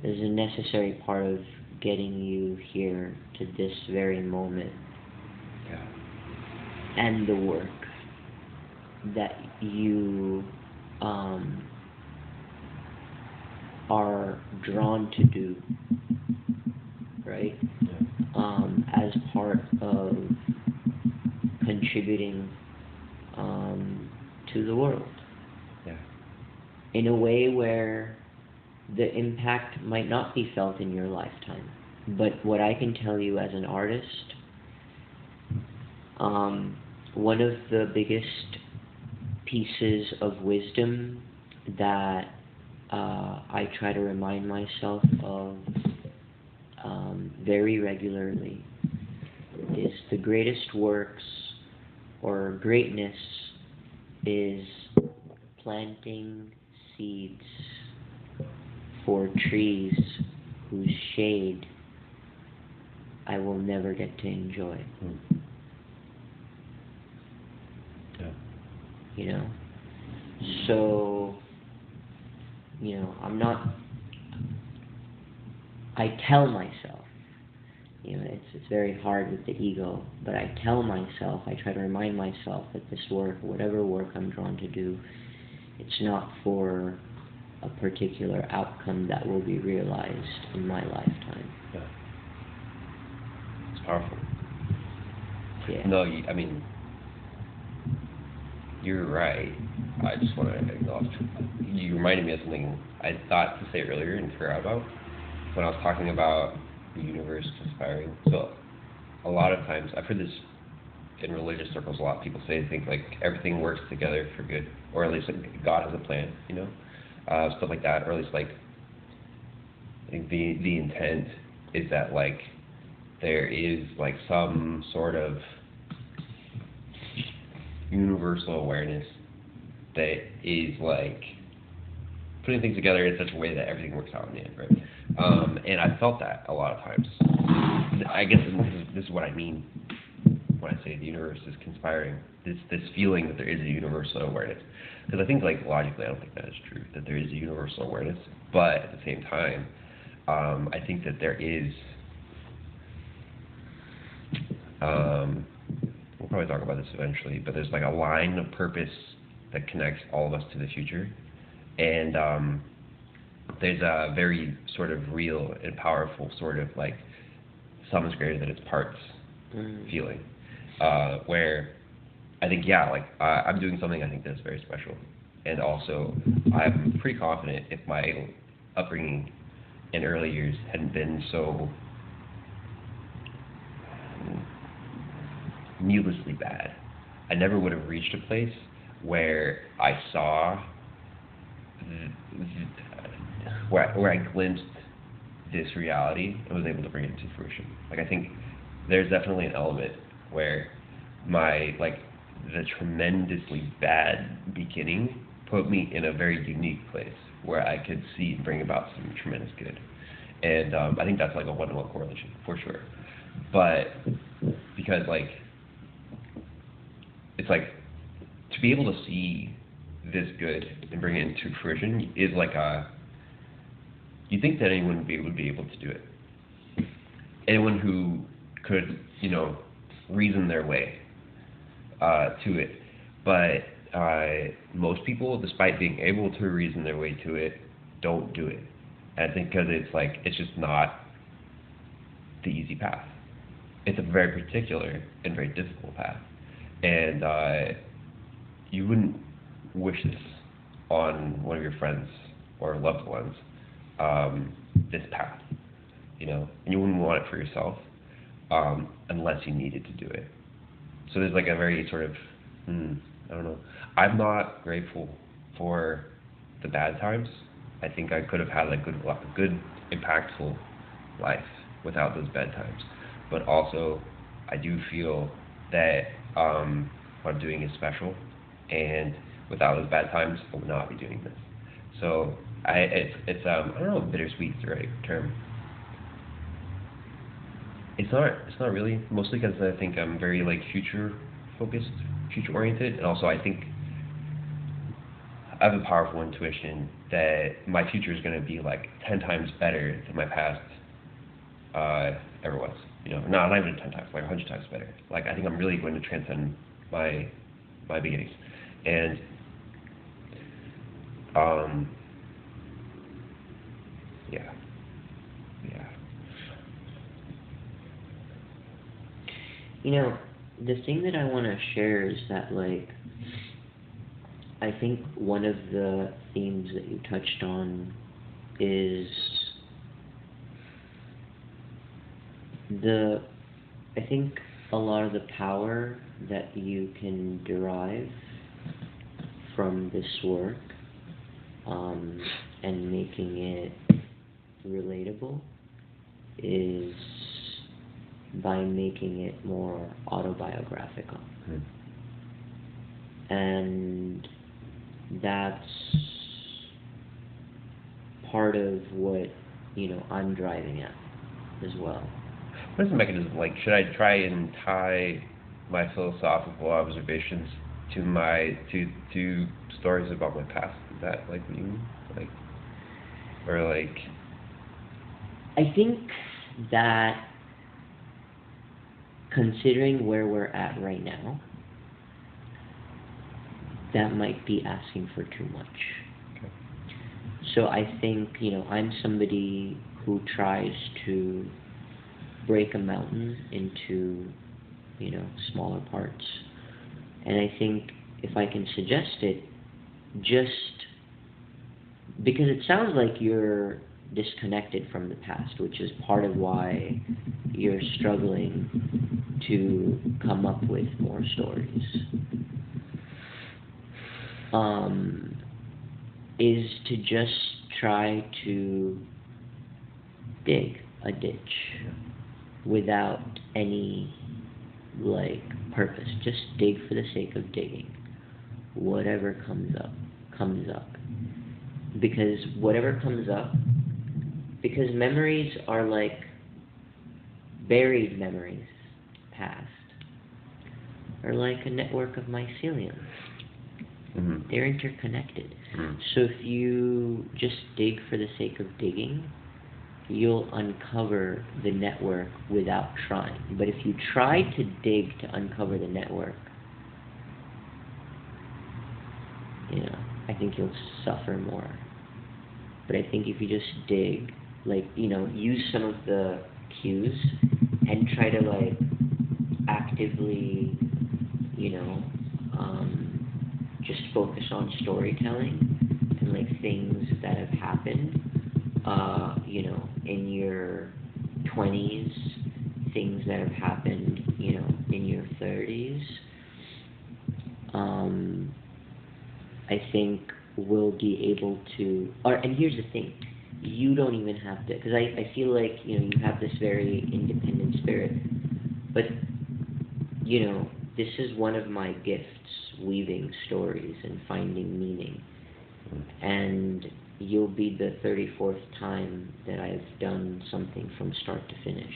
is a necessary part of getting you here to this very moment? Yeah. And the work that you are drawn to do, right? As part of contributing to the world. Yeah. In a way where the impact might not be felt in your lifetime. But what I can tell you as an artist, one of the biggest pieces of wisdom that I try to remind myself of very regularly is the greatest works or greatness is planting seeds for trees whose shade I will never get to enjoy. Yeah. You know? So, you know, I tell myself, you know, it's very hard with the ego, but I tell myself, I try to remind myself that this work, whatever work I'm drawn to do, it's not for a particular outcome that will be realized in my lifetime. Yeah. It's powerful. Yeah. No, I mean, you're right. I just want to acknowledge, you reminded me of something I thought to say earlier and forgot about when I was talking about the universe conspiring. So a lot of times, I've heard this in religious circles, a lot of people say, think like everything works together for good, or at least like God has a plan, you know, stuff like that, or at least like I think the intent is that like there is like some sort of universal awareness that is like putting things together in such a way that everything works out in the end, right? And I felt that a lot of times. I guess this is what I mean when I say the universe is conspiring. This feeling that there is a universal awareness. Because I think, like, logically, I don't think that is true, that there is a universal awareness. But at the same time, I think that there is. We'll probably talk about this eventually, but there's like a line of purpose that connects all of us to the future. And there's a very sort of real and powerful sort of like sum is greater than its parts feeling, where I think, yeah, like I'm doing something I think that's very special. And also, I'm pretty confident if my upbringing in early years hadn't been so needlessly bad, I never would have reached a place where I saw, where I glimpsed this reality and was able to bring it to fruition. Like, I think there's definitely an element where my, like, the tremendously bad beginning put me in a very unique place where I could see and bring about some tremendous good. And I think that's like a one-to-one correlation, for sure. But because, like, it's like, to be able to see this good and bring it into fruition is like you think that anyone would be able to do it. Anyone who could, you know, reason their way to it. But most people, despite being able to reason their way to it, don't do it. And I think because it's like, it's just not the easy path. it's a very particular and very difficult path, and you wouldn't wish this on one of your friends or loved ones, this path, you know, and you wouldn't want it for yourself, unless you needed to do it. So there's like a very sort of, I don't know. I'm not grateful for the bad times. I think I could have had a good, impactful life without those bad times. But also, I do feel that what I'm doing is special, and without those bad times, I would not be doing this. So it's I don't know if bittersweet is the right term. It's not really, mostly because I think I'm very like future focused, future oriented, and also I think I have a powerful intuition that my future is going to be like 10 times better than my past ever was. You know, not even 10 times, like 100 times better. Like I think I'm really going to transcend my beginnings, and yeah. You know, the thing that I want to share is that, like, I think one of the themes that you touched on is I think a lot of the power that you can derive from this work, and making it relatable, is by making it more autobiographical. And that's part of what, I'm driving at as well. What is the mechanism? Like, should I try and tie my philosophical observations to stories about my past? Is that like what you mean? Like, or like? I think that, considering where we're at right now, that might be asking for too much. Okay. So I think, I'm somebody who tries to break a mountain into, smaller parts. And I think if I can suggest it, just because it sounds like you're disconnected from the past, which is part of why you're struggling to come up with more stories, is to just try to dig a ditch without any purpose. Just dig for the sake of digging. Whatever comes up, comes up. Because whatever comes up, because memories are like buried memories, past, are like a network of mycelium. Mm-hmm. They're interconnected. Mm-hmm. So if you just dig for the sake of digging, you'll uncover the network without trying. But if you try to dig to uncover the network, I think you'll suffer more. But I think if you just dig, use some of the cues and try to actively, just focus on storytelling and things that have happened, in your 20s, things that have happened, in your 30s, I think we'll be able to, and here's the thing, you don't even have to, because I feel like, you have this very independent spirit, but, this is one of my gifts, weaving stories and finding meaning, and you'll be the 34th time that I've done something from start to finish.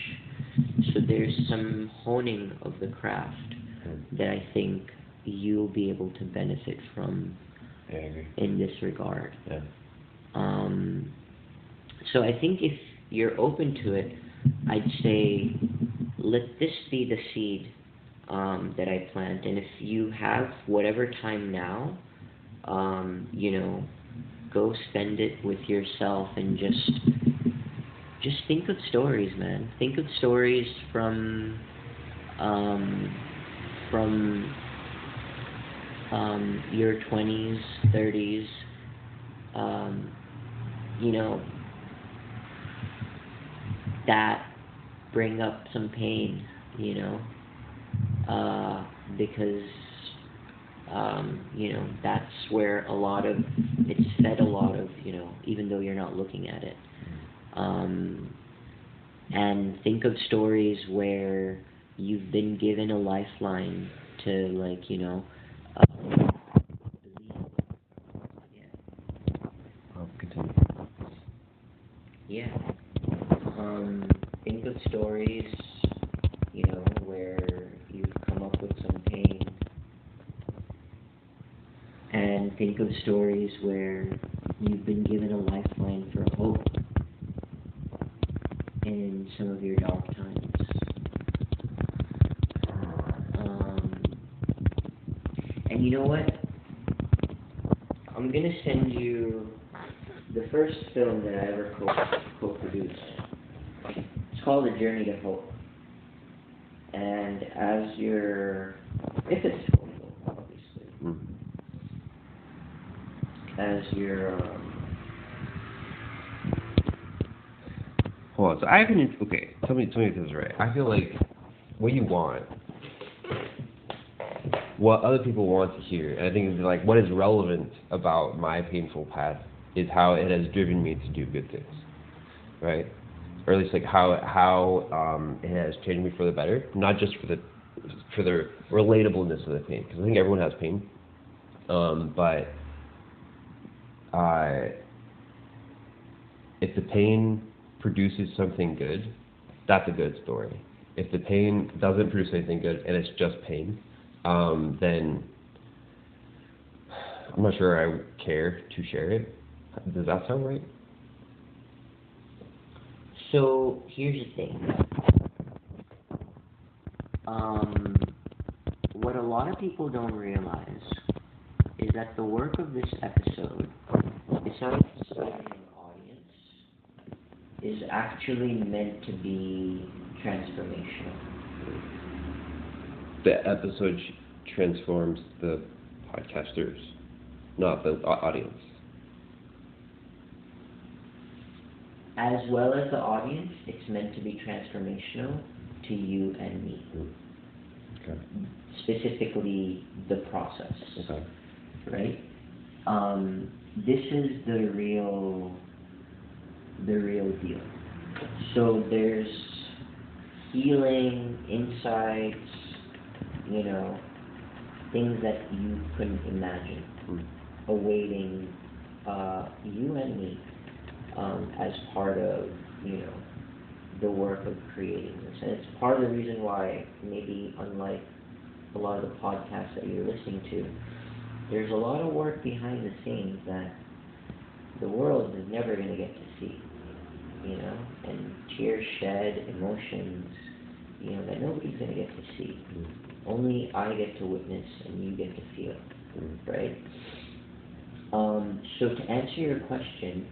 So there's some honing of the craft that I think you'll be able to benefit from. Yeah, I agree. In this regard. Yeah. So I think if you're open to it, I'd say let this be the seed that I plant, and if you have whatever time now, go spend it with yourself and just think of stories, man. Think of stories from from your 20s, 30s, you know, that bring up some pain, you know, because, you know, that's where it's fed a lot of, you know, even though you're not looking at it. And think of stories where you've been given a lifeline to, like, you know, believe. Oh, continue. Yeah. Think of stories, you know, where you've come up with some pain. And think of stories where you've been given a lifeline for hope in some of your dark times. And you know what? I'm going to send you the first film that I ever co-produced. It's called A Journey to Hope. And if it's hopeful, obviously, as you're, Hold on. So I have okay. Tell me if this is right. I feel like what you want, what other people want to hear, and I think it's like what is relevant about my painful path is how it has driven me to do good things, right? Or at least like how it has changed me for the better, not just for the relatableness of the pain, because I think everyone has pain, but if the pain produces something good, that's a good story. If the pain doesn't produce anything good and it's just pain, then I'm not sure I care to share it. Does that sound right? So here's the thing. What a lot of people don't realize is that the work of this episode, besides serving an audience, is actually meant to be transformational. The episode transforms the podcasters, not the audience. As well as the audience, it's meant to be transformational to you and me. Okay. Specifically, the process. Okay. Right? This is the real deal. So there's healing, insights, you know, things that you couldn't imagine awaiting you and me as part of, you know, the work of creating this. And it's part of the reason why, maybe unlike a lot of the podcasts that you're listening to, there's a lot of work behind the scenes that the world is never going to get to see, you know, and tears shed, emotions, you know, that nobody's going to get to see. Only I get to witness and you get to feel, right? So to answer your question,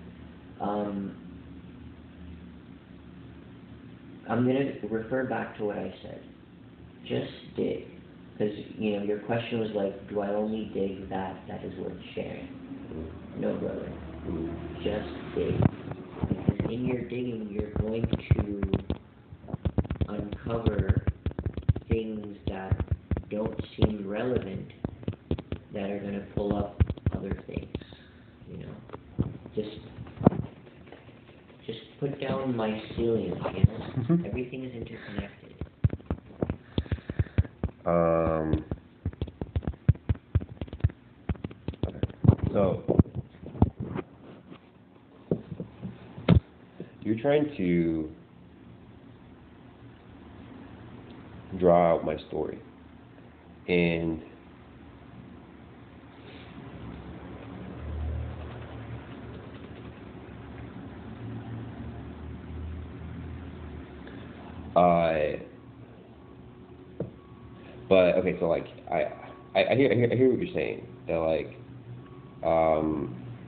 I'm going to refer back to what I said. Just dig. Because, you know, your question was like, do I only dig that is worth sharing? No, brother. Just dig. Because in your digging, you're going to uncover things that don't seem relevant that are going to pull up other things, you know. Just put down mycelium, you know. Everything is interconnected. Okay. So you're trying to draw out my story, and but okay, so like I hear what you're saying, that like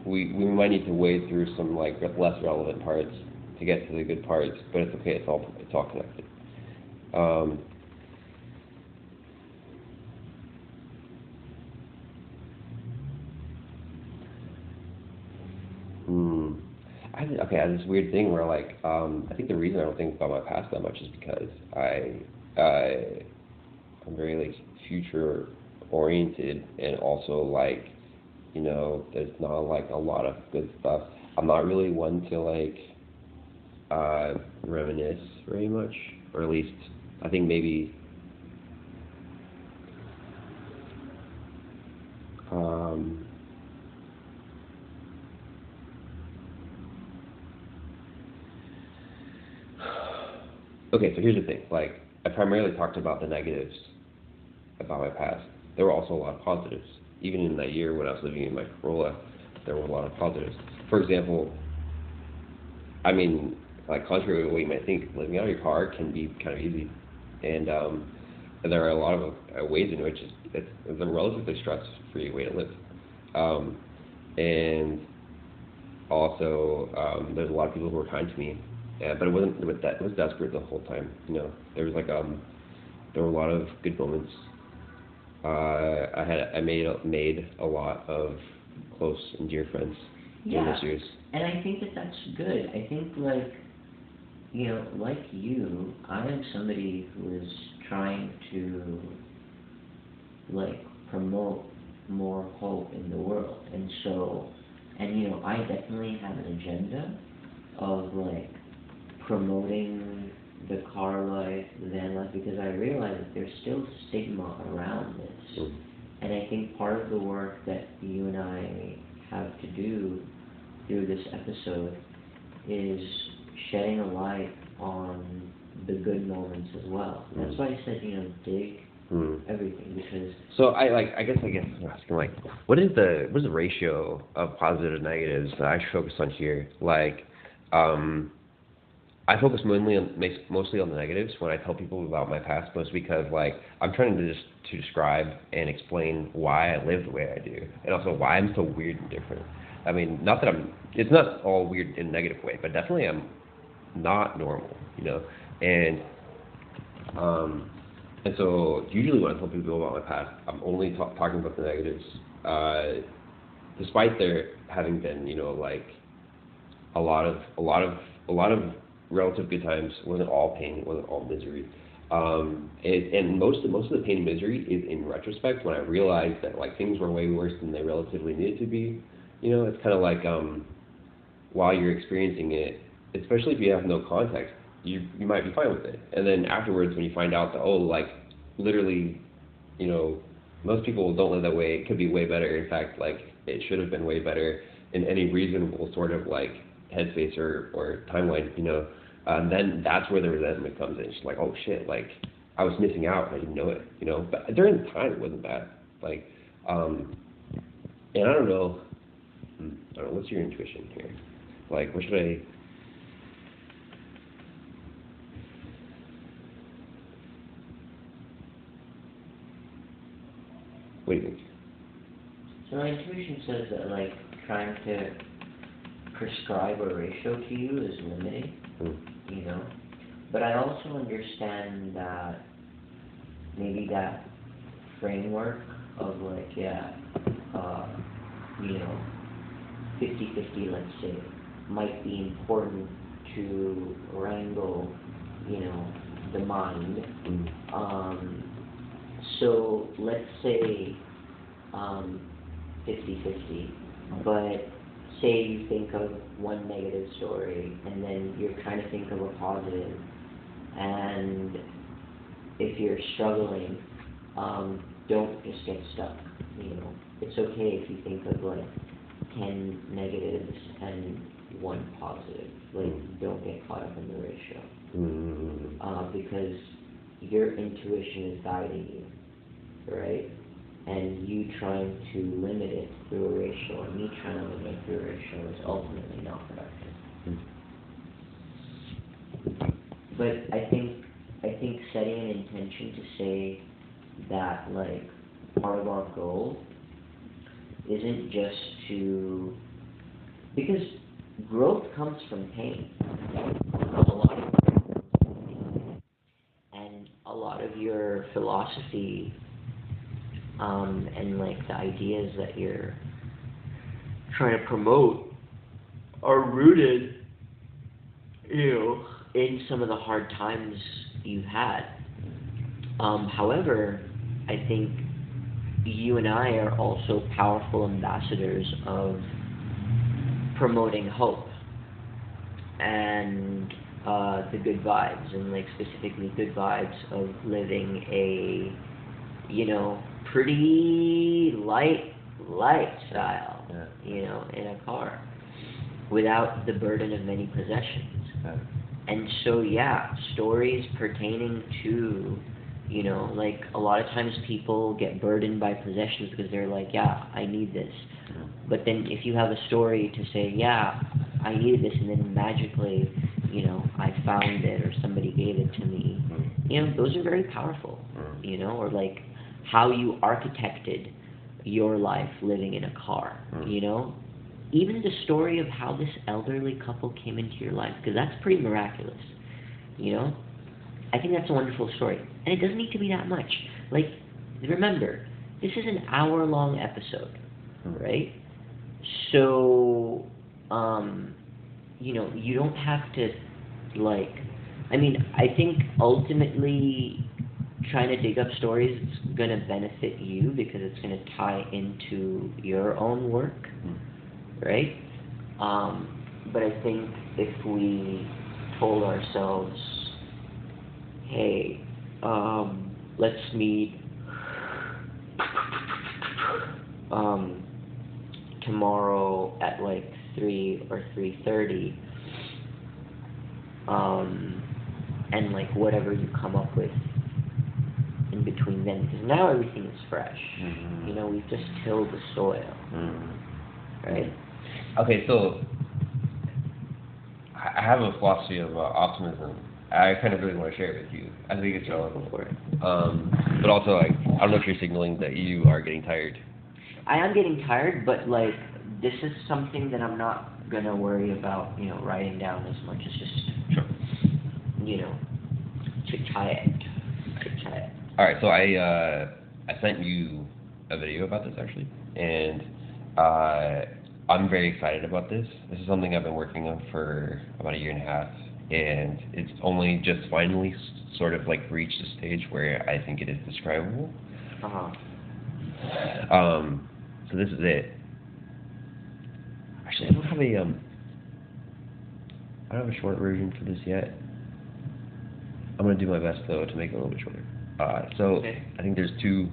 we might need to wade through some like less relevant parts to get to the good parts, but it's okay, it's all connected. I have this weird thing where like I think the reason I don't think about my past that much is because I'm very like future oriented, and also like, you know, there's not like a lot of good stuff. I'm not really one to like reminisce very much, or at least I think maybe okay, so here's the thing. Like, I primarily talked about the negatives about my past. There were also a lot of positives. Even in that year when I was living in my Corolla, there were a lot of positives. For example, I mean, like, contrary to what you might think, living out of your car can be kind of easy. And there are a lot of ways in which it's a relatively stress-free way to live. And also, there's a lot of people who were kind to me, but it was desperate the whole time. You know, there was like there were a lot of good moments. I made a lot of close and dear friends during those years. And I think that that's good. I think, like, you know, like you, I am somebody who is trying to, like, promote more hope in the world. And so, and, you know, I definitely have an agenda of, like, promoting the car life, the van life, because I realize that there's still stigma around this. Mm. And I think part of the work that you and I have to do through this episode is shedding a light on the good moments as well. Mm. That's why I said, you know, dig everything, because... So I guess I'm asking, like, what is the ratio of positive and negatives that I should focus on here? Like, I focus mostly on the negatives when I tell people about my past, mostly because, like, I'm trying to describe and explain why I live the way I do, and also why I'm so weird and different. I mean, not that it's not all weird in a negative way, but definitely I'm not normal, you know? And so usually when I tell people about my past, I'm only talking about the negatives, despite there having been, you know, like, a lot of relative good times. It wasn't all pain, it wasn't all misery. And most of the pain and misery is in retrospect, when I realized that, like, things were way worse than they relatively needed to be. You know, it's kind of like, while you're experiencing it, especially if you have no context, you might be fine with it. And then afterwards, when you find out that, oh, like, literally, you know, most people don't live that way, it could be way better. In fact, like, it should have been way better in any reasonable sort of, like, headspace or timeline, you know, then that's where the resentment comes in. It's just like, oh shit, like, I was missing out and I didn't know it, you know. But during the time, it wasn't bad. Like, and I don't know, what's your intuition here? Like, what should I... What do you think? So my intuition says that, like, trying to prescribe a ratio to you is limiting, you know? But I also understand that maybe that framework of, like, you know, 50-50, let's say, might be important to wrangle, you know, the mind. So let's say 50-50, but say you think of one negative story and then you're trying to think of a positive, and if you're struggling, don't just get stuck, you know. It's okay if you think of, like, 10 negatives and 1 positive. Like, don't get caught up in the ratio. Because your intuition is guiding you, right? And you trying to limit it through a ratio, and me trying to limit it through a ratio, is ultimately not productive. But I think setting an intention to say that, like, part of our goal isn't just to, because growth comes from pain. A lot of growth comes from pain. And a lot of your philosophy, and, like, the ideas that you're trying to promote are rooted, in some of the hard times you've had. However, I think you and I are also powerful ambassadors of promoting hope and the good vibes, and like specifically good vibes of living a, pretty light lifestyle, in a car without the burden of many possessions. Yeah. And so, stories pertaining to, like a lot of times people get burdened by possessions because they're like, I need this. But then if you have a story to say, I needed this, and then magically, I found it or somebody gave it to me, those are very powerful, or like how you architected your life living in a car, even the story of how this elderly couple came into your life, because that's pretty miraculous, I think that's a wonderful story. And it doesn't need to be that much. Like, remember, this is an hour-long episode, right? So, you don't have to, I think ultimately trying to dig up stories is going to benefit you because it's going to tie into your own work, right? But I think if we told ourselves, hey, let's meet tomorrow at like 3 or 3:30, and like whatever you come up with in between then, because now everything is fresh. We've just tilled the soil, right? Okay, so I have a philosophy of optimism. I kind of really want to share it with you. I think it's relevant for it. But also, like, I don't know if you're signaling that you are getting tired. I am getting tired, but like, this is something that I'm not gonna worry about, writing down as much. It's just, chit-chat. All right, so I sent you a video about this actually, and I'm very excited about this. This is something I've been working on for about 1.5 years, and it's only just finally sort of like reached a stage where I think it is describable. So this is it. Actually, I don't have a short version for this yet. I'm gonna do my best though to make it a little bit shorter. Okay. I think there's 2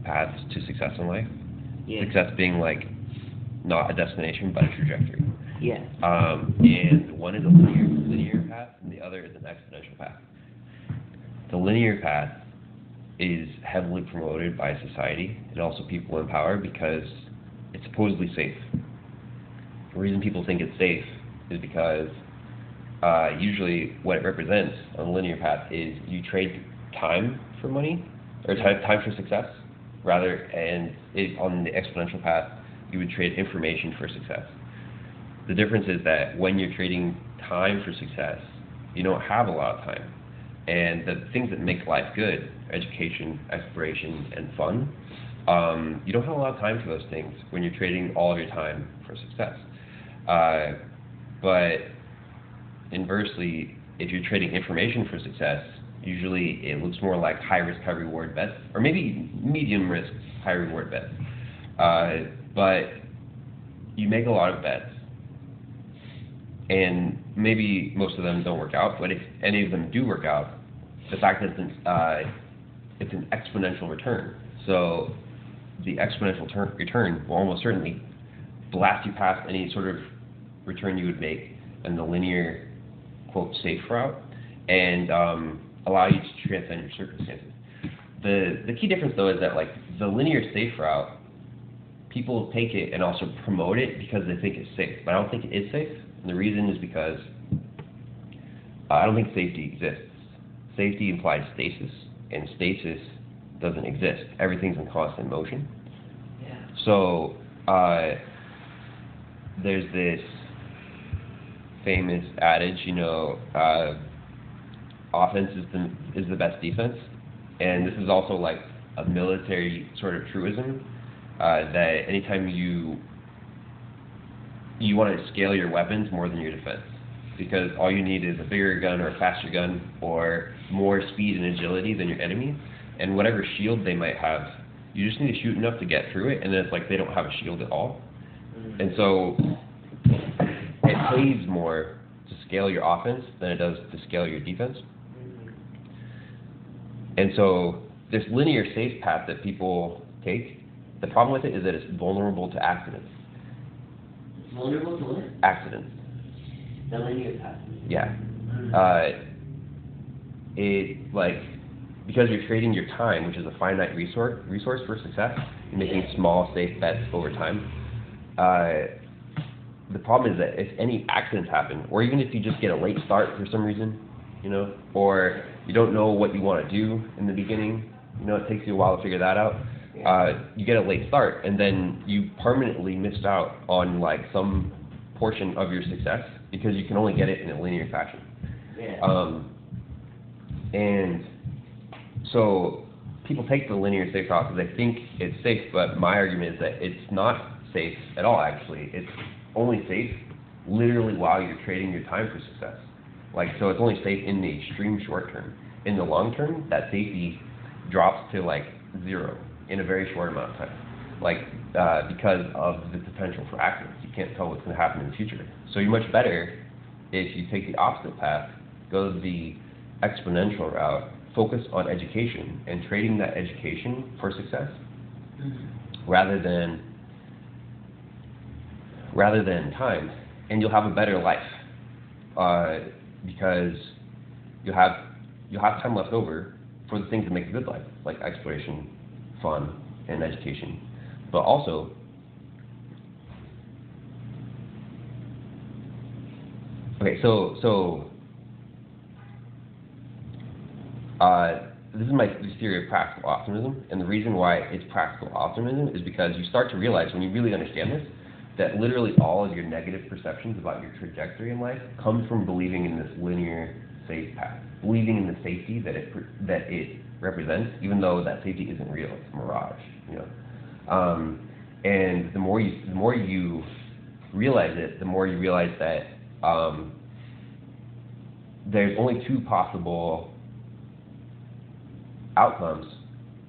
paths to success in life. Yeah. Success being like not a destination but a trajectory. Yeah. And one is a linear path, and the other is an exponential path. The linear path is heavily promoted by society and also people in power because it's supposedly safe. The reason people think it's safe is because usually what it represents on the linear path is you trade time for money, or time for success, rather, and on the exponential path, you would trade information for success. The difference is that when you're trading time for success, you don't have a lot of time. And the things that make life good, education, exploration, and fun, you don't have a lot of time for those things when you're trading all of your time for success. But inversely, if you're trading information for success, usually it looks more like high risk, high reward bets, or maybe medium risk, high reward bets. But you make a lot of bets, and maybe most of them don't work out, but if any of them do work out, the fact that it's an exponential return. So the exponential return will almost certainly blast you past any sort of return you would make in the linear, quote, safe route, and allow you to transcend your circumstances. The key difference, though, is that like the linear safe route, people take it and also promote it because they think it's safe. But I don't think it is safe. And the reason is because I don't think safety exists. Safety implies stasis, and stasis doesn't exist. Everything's in constant motion. Yeah. So there's this famous adage, offense is the best defense, and this is also like a military sort of truism, that anytime you you want to scale your weapons more than your defense, because all you need is a bigger gun or a faster gun or more speed and agility than your enemy, and whatever shield they might have, you just need to shoot enough to get through it, and then it's like they don't have a shield at all. And so it pays more to scale your offense than it does to scale your defense. And so this linear safe path that people take, the problem with it is that it's vulnerable to accidents. It's vulnerable to what? Accidents. The linear path. Yeah. It, like, because you're trading your time, which is a finite resource for success, you're making small, safe bets over time. The problem is that if any accidents happen, or even if you just get a late start for some reason, you know, or you don't know what you want to do in the beginning, you know, it takes you a while to figure that out. You get a late start, and then you permanently missed out on like some portion of your success because you can only get it in a linear fashion. Yeah. And so people take the linear safe route because they think it's safe, but my argument is that it's not safe at all, actually. It's only safe literally while you're trading your time for success. Like, so it's only safe in the extreme short term. In the long term, that safety drops to like 0 in a very short amount of time. Like, because of the potential for accidents. You can't tell what's going to happen in the future. So you're much better if you take the opposite path, go the exponential route, focus on education and trading that education for success, rather than time, and you'll have a better life, because you'll have time left over for the things that make a good life, like exploration, fun, and education. But also, okay, so this is my theory of practical optimism, and the reason why it's practical optimism is because you start to realize, when you really understand this, that literally all of your negative perceptions about your trajectory in life come from believing in this linear safe path, believing in the safety that it represents, even though that safety isn't real, it's a mirage, you know. And the more you realize it, the more you realize that there's only 2 possible outcomes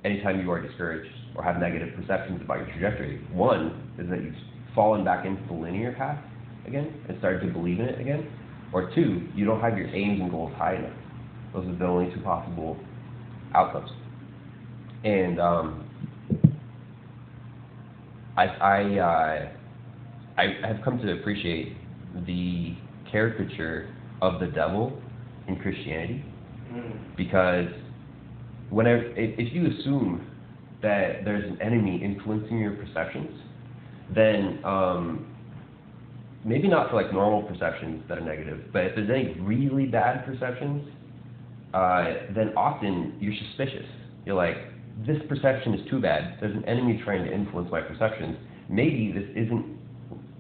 anytime you are discouraged or have negative perceptions about your trajectory. One is that you've fallen back into the linear path again and started to believe in it again. Or 2, you don't have your aims and goals high enough. Those are the only 2 possible outcomes. And I have come to appreciate the caricature of the devil in Christianity, because if you assume that there's an enemy influencing your perceptions, then maybe not for like normal perceptions that are negative, but if there's any really bad perceptions, then often you're suspicious. You're like, this perception is too bad. There's an enemy trying to influence my perceptions. Maybe this isn't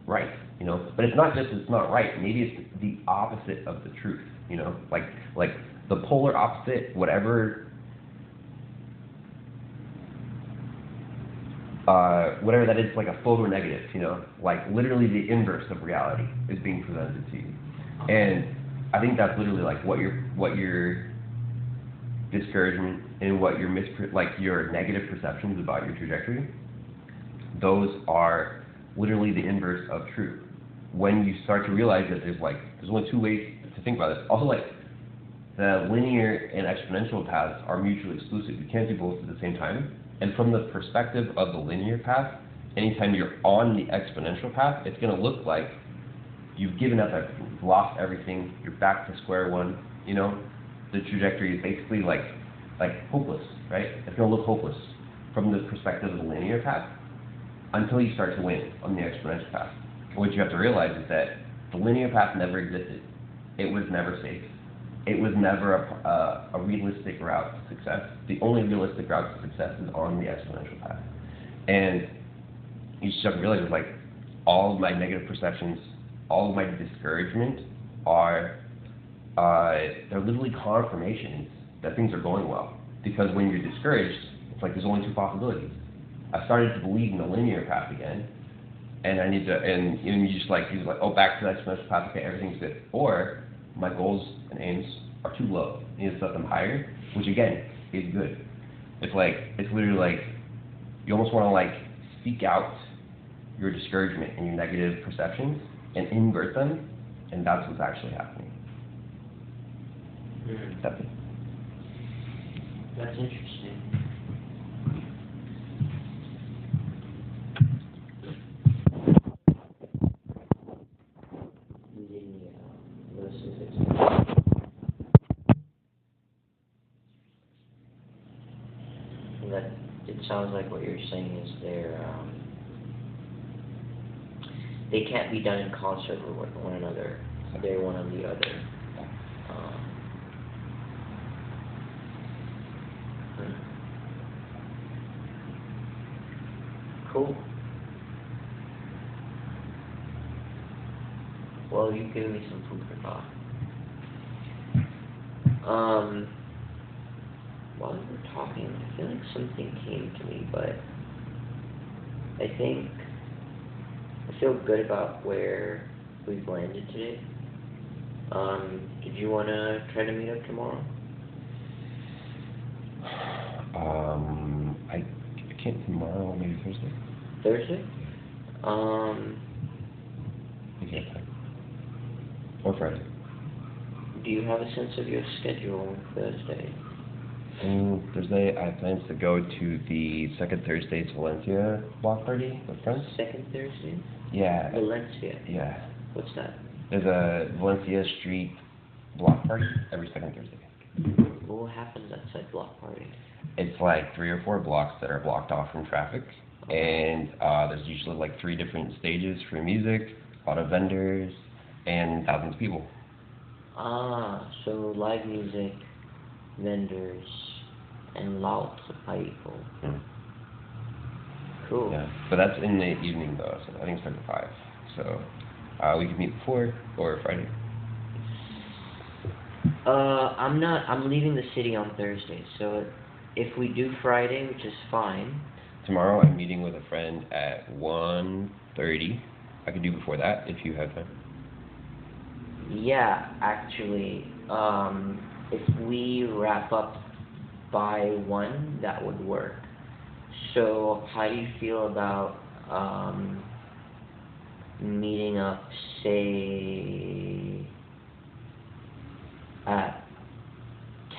right, you know. But it's not just it's not right. Maybe it's the opposite of the truth, you know. Like the polar opposite, whatever that is, like a photo negative, you know, like literally the inverse of reality is being presented to you. And I think that's literally like what your discouragement and what your your negative perceptions about your trajectory, those are literally the inverse of truth. When you start to realize that there's only 2 ways to think about this. Also, like, the linear and exponential paths are mutually exclusive. You can't do both at the same time. And from the perspective of the linear path, anytime you're on the exponential path, it's going to look like you've given up everything, you've lost everything, you're back to square one, you know? The trajectory is basically like hopeless, right? It's going to look hopeless from the perspective of the linear path until you start to win on the exponential path. What you have to realize is that the linear path never existed. It was never safe. It was never a realistic route to success. The only realistic route to success is on the exponential path. And you just have to realize, like, all of my negative perceptions, all of my discouragement they're literally confirmations that things are going well. Because when you're discouraged, it's like there's only 2 possibilities. I started to believe in the linear path again, and I need to, and you know, you just like, he's like, oh, back to that exponential path, okay, everything's good. Or my goals and aims are too low. I need to set them higher, which again is good. It's like, it's literally like, you almost want to like seek out your discouragement and your negative perceptions and invert them, and that's what's actually happening. That's it. That's interesting. We didn't notice it. That it sounds like what you're saying is they can't be done in concert with one another. They're one on the other. Cool. Well, you gave me some food for thought. While we were talking, I feel like something came to me, but I think I feel good about where we've landed today. Did you want to try to meet up tomorrow? I can't tomorrow, maybe Thursday. Thursday? If you have time. Or Friday. Do you have a sense of your schedule on Thursday? Thursday, I have plans to go to the second Thursday's Valencia block party with friends. Second Thursday? Yeah. Valencia? Yeah. What's that? There's a Valencia Street block party every second Thursday. What happens at said block party? It's like 3 or 4 blocks that are blocked off from traffic, and there's usually like 3 different stages for music, a lot of vendors, and thousands of people. So live music, vendors, and lots of people. Mm. Cool. Yeah, but that's in the evening though, so I think it starts at 5. So we can meet before or Friday. I'm leaving the city on Thursday, so if we do Friday, which is fine. Tomorrow I'm meeting with a friend at 1:30. I could do before that if you have time. Yeah, actually, if we wrap up by 1, that would work. So how do you feel about meeting up, say, at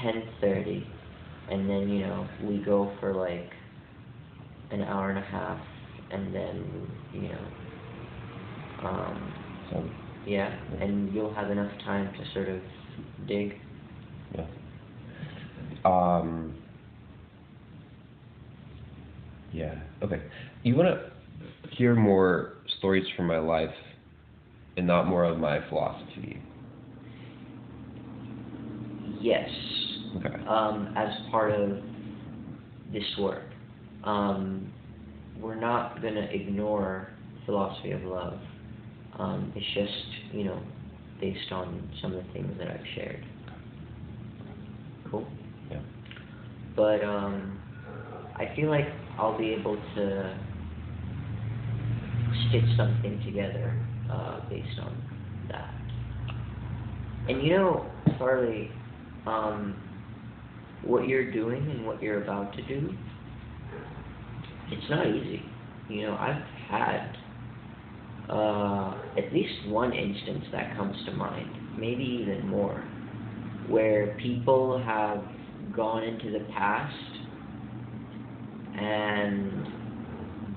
10:30, and then, you know, we go for like an hour and a half, and then, you know, So, yeah, and you'll have enough time to sort of dig. yeah. Yeah. Okay. You want to hear more stories from my life and not more of my philosophy? Yes. Okay. As part of this work, we're not going to ignore philosophy of love. It's just, you know, based on some of the things that I've shared. Cool. Yeah. But I feel like I'll be able to stitch something together based on that. And you know, Farley, what you're doing and what you're about to do, it's not easy. You know, I've had at least one instance that comes to mind, maybe even more, where people have gone into the past and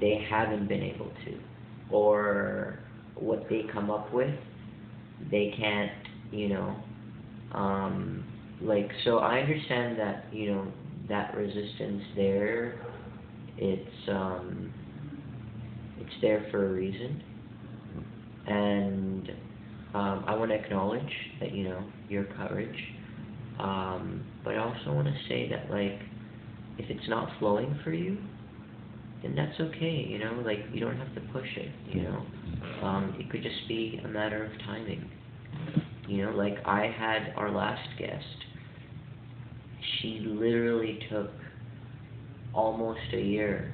they haven't been able to, or what they come up with, they can't, you know, like, so I understand that, you know, that resistance there, it's there for a reason, and I want to acknowledge that, you know, your courage, but I also want to say that, like, if it's not flowing for you, then that's okay, you know, like, you don't have to push it, you know, it could just be a matter of timing, you know, like, I had our last guest, she literally took almost a year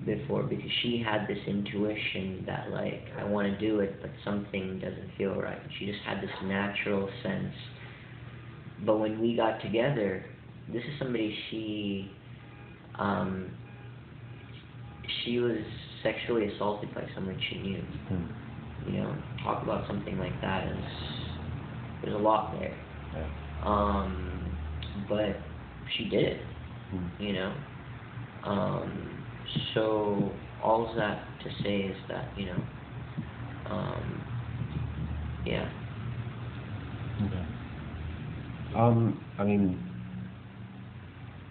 before, because she had this intuition that, like, I want to do it, but something doesn't feel right. She just had this natural sense. But when we got together, this is somebody she was sexually assaulted by someone she knew. You know, talk about something like that, and there's a lot there. Yeah. But she did it, you know. So all that to say is that, you know, yeah. Okay. I mean,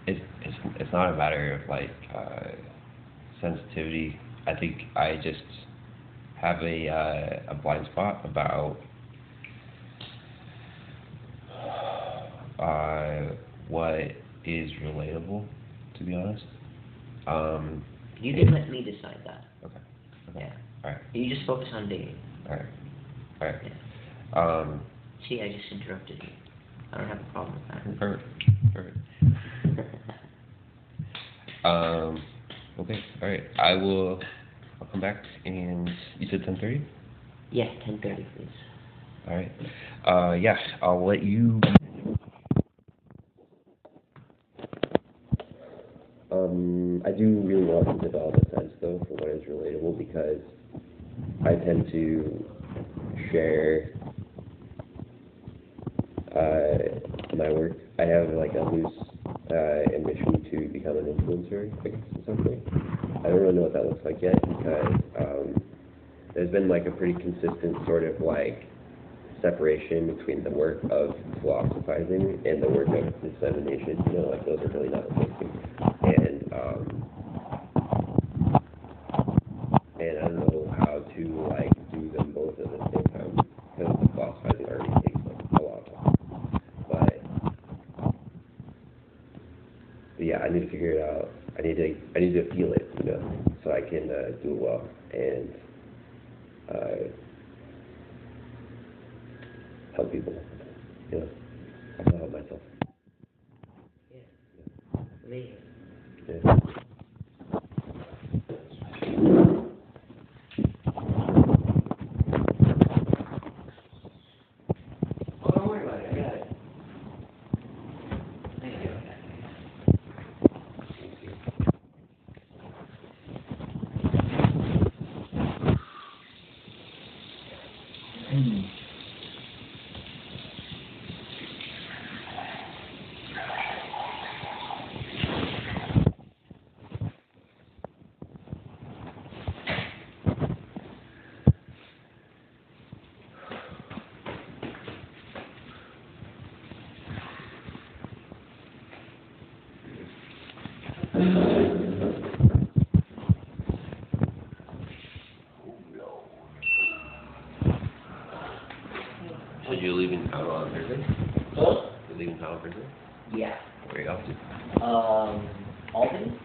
it's not a matter of like sensitivity. I think I just have a blind spot about what is relatable, to be honest. You can let me decide that. Okay. Yeah. All right. You just focus on dating. All right. All right. Yeah. See, I just interrupted you. I don't have a problem with that. Perfect. Perfect. Okay. All right. I'll come back, and you said 10:30? Yeah, 10:30, please. All right. Yeah, I'll let you. I do really want to develop a sense, though, for what is relatable, because I tend to share my work. I have like a loose ambition to become an influencer, I guess, in some way. I don't really know what that looks like yet, because there's been like a pretty consistent sort of like separation between the work of philosophizing and the work of dissemination. You know, like those are really not the same thing. And I don't know how to like do them both at the same time, because the philosophizing already takes like a lot of time. But yeah, I need to figure it out. I need to feel it, you know, so I can do it well and help people. You know, also help myself. Yeah. Amazing. Yeah. Oh, don't worry about it. I got it. Thank you. So you're leaving town on Thursday? Huh? You're leaving town on Thursday? Yeah. Where are you off to? Albany?